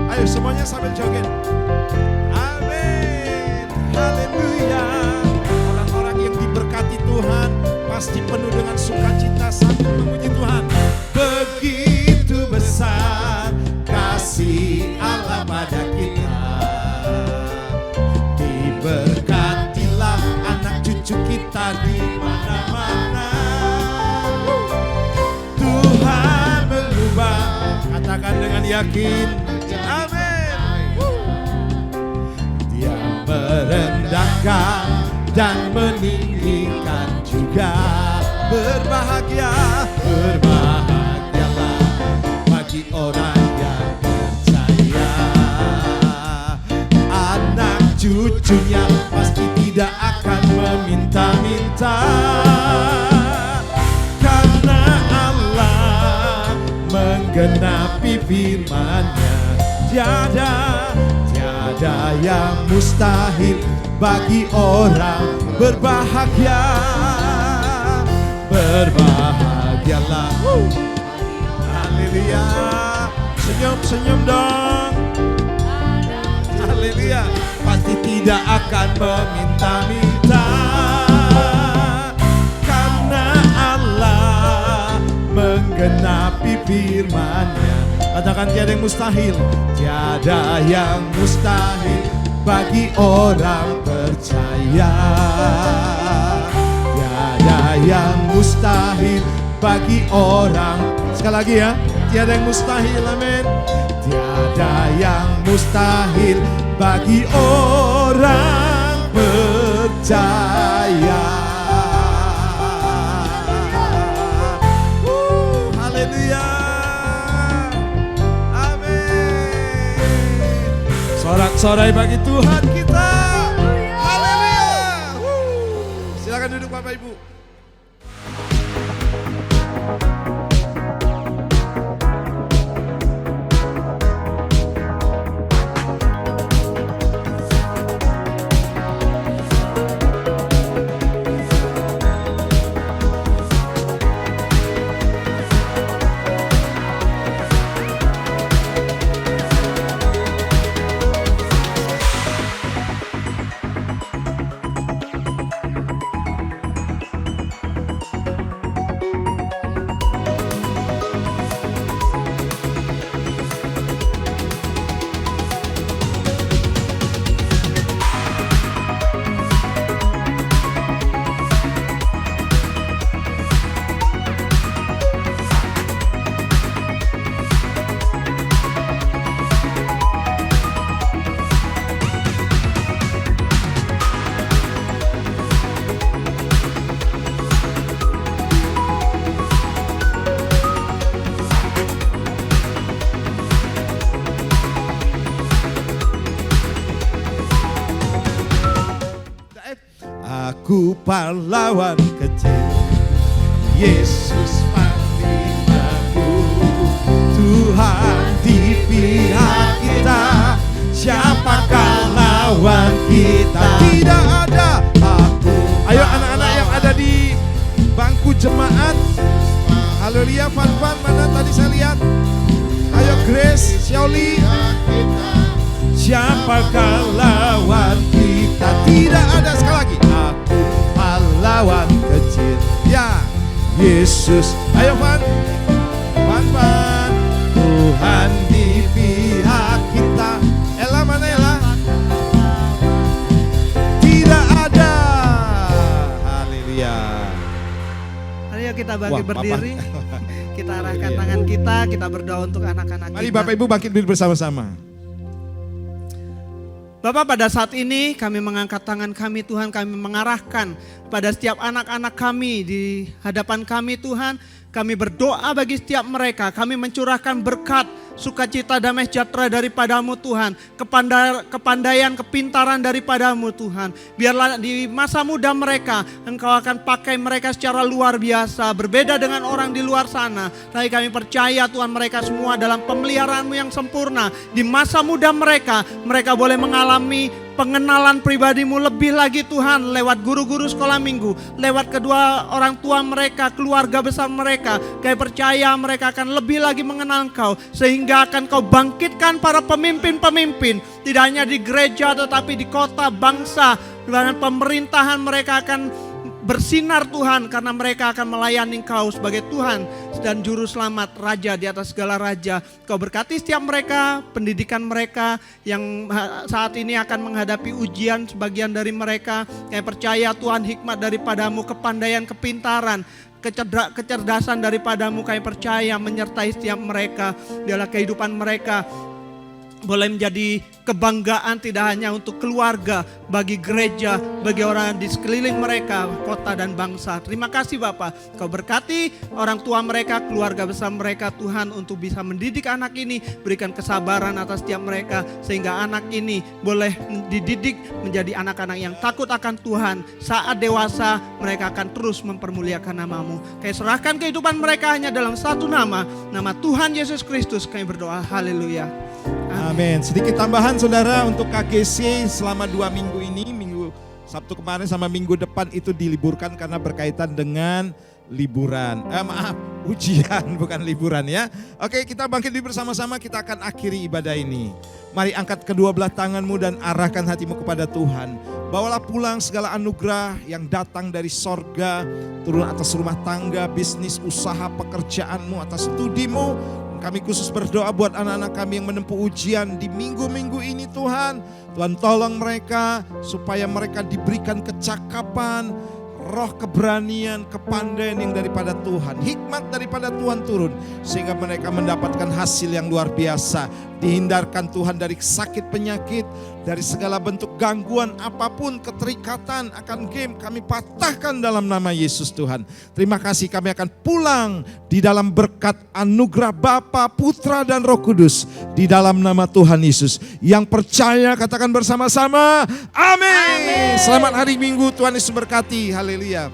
Ayo semuanya sambil joget. Amin. Haleluya. Orang-orang yang diberkati Tuhan pasti penuh dengan sukacita sambil memuji Tuhan. Begitu besar kasih Allah pada kita. Diberkatilah anak cucu kita di mana-mana. Tuhan mengubah, katakan dengan yakin. Amin. merendahkan dan meninggikan juga. Berbahagialah bagi orang yang percaya. Anak cucunya pasti tidak akan meminta-minta, karena Allah menggenapi firman-Nya. Tiada yang mustahil bagi orang berbahagia. Berbahagialah. Haleluya. Senyum dong. Haleluya. Pasti tidak akan meminta-minta, karena Allah menggenapi firman-Nya. Katakan tiada yang mustahil. Tiada yang mustahil bagi orang percaya. Tiada yang mustahil bagi orang. Sekali lagi ya. Tiada yang mustahil, amin. Tiada yang mustahil bagi orang percaya. Haleluya. Sorak-sorai bagi Tuhan kita. Haleluya. Silakan duduk Bapak Ibu. Aku pahlawan kecil, Yesus panglamaku. Tuhan di pihak kita, siapakah lawan kita? Tidak ada aku. Ayo anak-anak yang ada di bangku jemaat. Haleluya, Fan-Fan mana tadi saya lihat? Ayo Grace, Xiaoli. Siapakah lawan kita? Tidak ada. Sekali lagi, aku pahlawan kecil, ya Yesus. Ayo Fan, Fan. Tuhan di pihak kita. Ella mana Ella? Tidak ada. Haleluya. Ayo kita bangkit Wah, berdiri. Kita arahkan tangan kita berdoa untuk anak-anak Mari kita. Bapak Ibu bangkit berdiri bersama-sama. Bapak, pada saat ini kami mengangkat tangan kami Tuhan, kami mengarahkan pada setiap anak-anak kami di hadapan kami Tuhan. Kami berdoa bagi setiap mereka, kami mencurahkan berkat, sukacita, damai sejahtera daripadamu Tuhan. Kepandaian, kepintaran daripadamu Tuhan. Biarlah di masa muda mereka, Engkau akan pakai mereka secara luar biasa. Berbeda dengan orang di luar sana. Tapi kami percaya Tuhan, mereka semua dalam pemeliharaanmu yang sempurna. Di masa muda mereka boleh mengalami pengenalan pribadimu lebih lagi Tuhan. Lewat guru-guru sekolah minggu, lewat kedua orang tua mereka, keluarga besar mereka. Kami percaya mereka akan lebih lagi mengenal Engkau. Sehingga akan Kau bangkitkan para pemimpin-pemimpin. Tidak hanya di gereja tetapi di kota, bangsa, dengan pemerintahan mereka akan bersinar Tuhan. Karena mereka akan melayani Engkau sebagai Tuhan dan Juru Selamat, Raja di atas segala raja. Kau berkati setiap mereka, pendidikan mereka yang saat ini akan menghadapi ujian sebagian dari mereka. Kami percaya Tuhan, hikmat daripadamu, kepandaian, kepintaran, kecerdasan daripadamu kami percaya menyertai setiap mereka dalam kehidupan mereka. boleh menjadi kebanggaan tidak hanya untuk keluarga, bagi gereja, bagi orang di sekeliling mereka, kota dan bangsa. Terima kasih Bapak, Kau berkati orang tua mereka, keluarga besar mereka Tuhan, untuk bisa mendidik anak ini, berikan kesabaran atas setiap mereka, sehingga anak ini boleh dididik menjadi anak-anak yang takut akan Tuhan. Saat dewasa mereka akan terus mempermuliakan nama-Mu. Kami serahkan kehidupan mereka hanya dalam satu nama, nama Tuhan Yesus Kristus kami berdoa, haleluya. Amin. Sedikit tambahan saudara untuk KGC selama 2 minggu ini, minggu Sabtu kemarin sama minggu depan itu diliburkan karena berkaitan dengan liburan. Ujian bukan liburan ya. Oke, kita bangkit bersama-sama, kita akan akhiri ibadah ini. Mari angkat kedua belah tanganmu dan arahkan hatimu kepada Tuhan. Bawalah pulang segala anugerah yang datang dari sorga, turun atas rumah tangga, bisnis, usaha, pekerjaanmu, atas studimu. Kami khusus berdoa buat anak-anak kami yang menempuh ujian di minggu-minggu ini Tuhan. Tuhan tolong mereka supaya mereka diberikan kecakapan, roh keberanian, kepandaian yang daripada Tuhan. Hikmat daripada Tuhan turun sehingga mereka mendapatkan hasil yang luar biasa. Dihindarkan Tuhan dari sakit penyakit, dari segala bentuk gangguan apapun, keterikatan akan game kami patahkan dalam nama Yesus Tuhan. Terima kasih, kami akan pulang di dalam berkat anugerah Bapa, Putra dan Roh Kudus di dalam nama Tuhan Yesus. Yang percaya katakan bersama-sama, amin. Selamat hari Minggu, Tuhan Yesus berkati. Haleluya.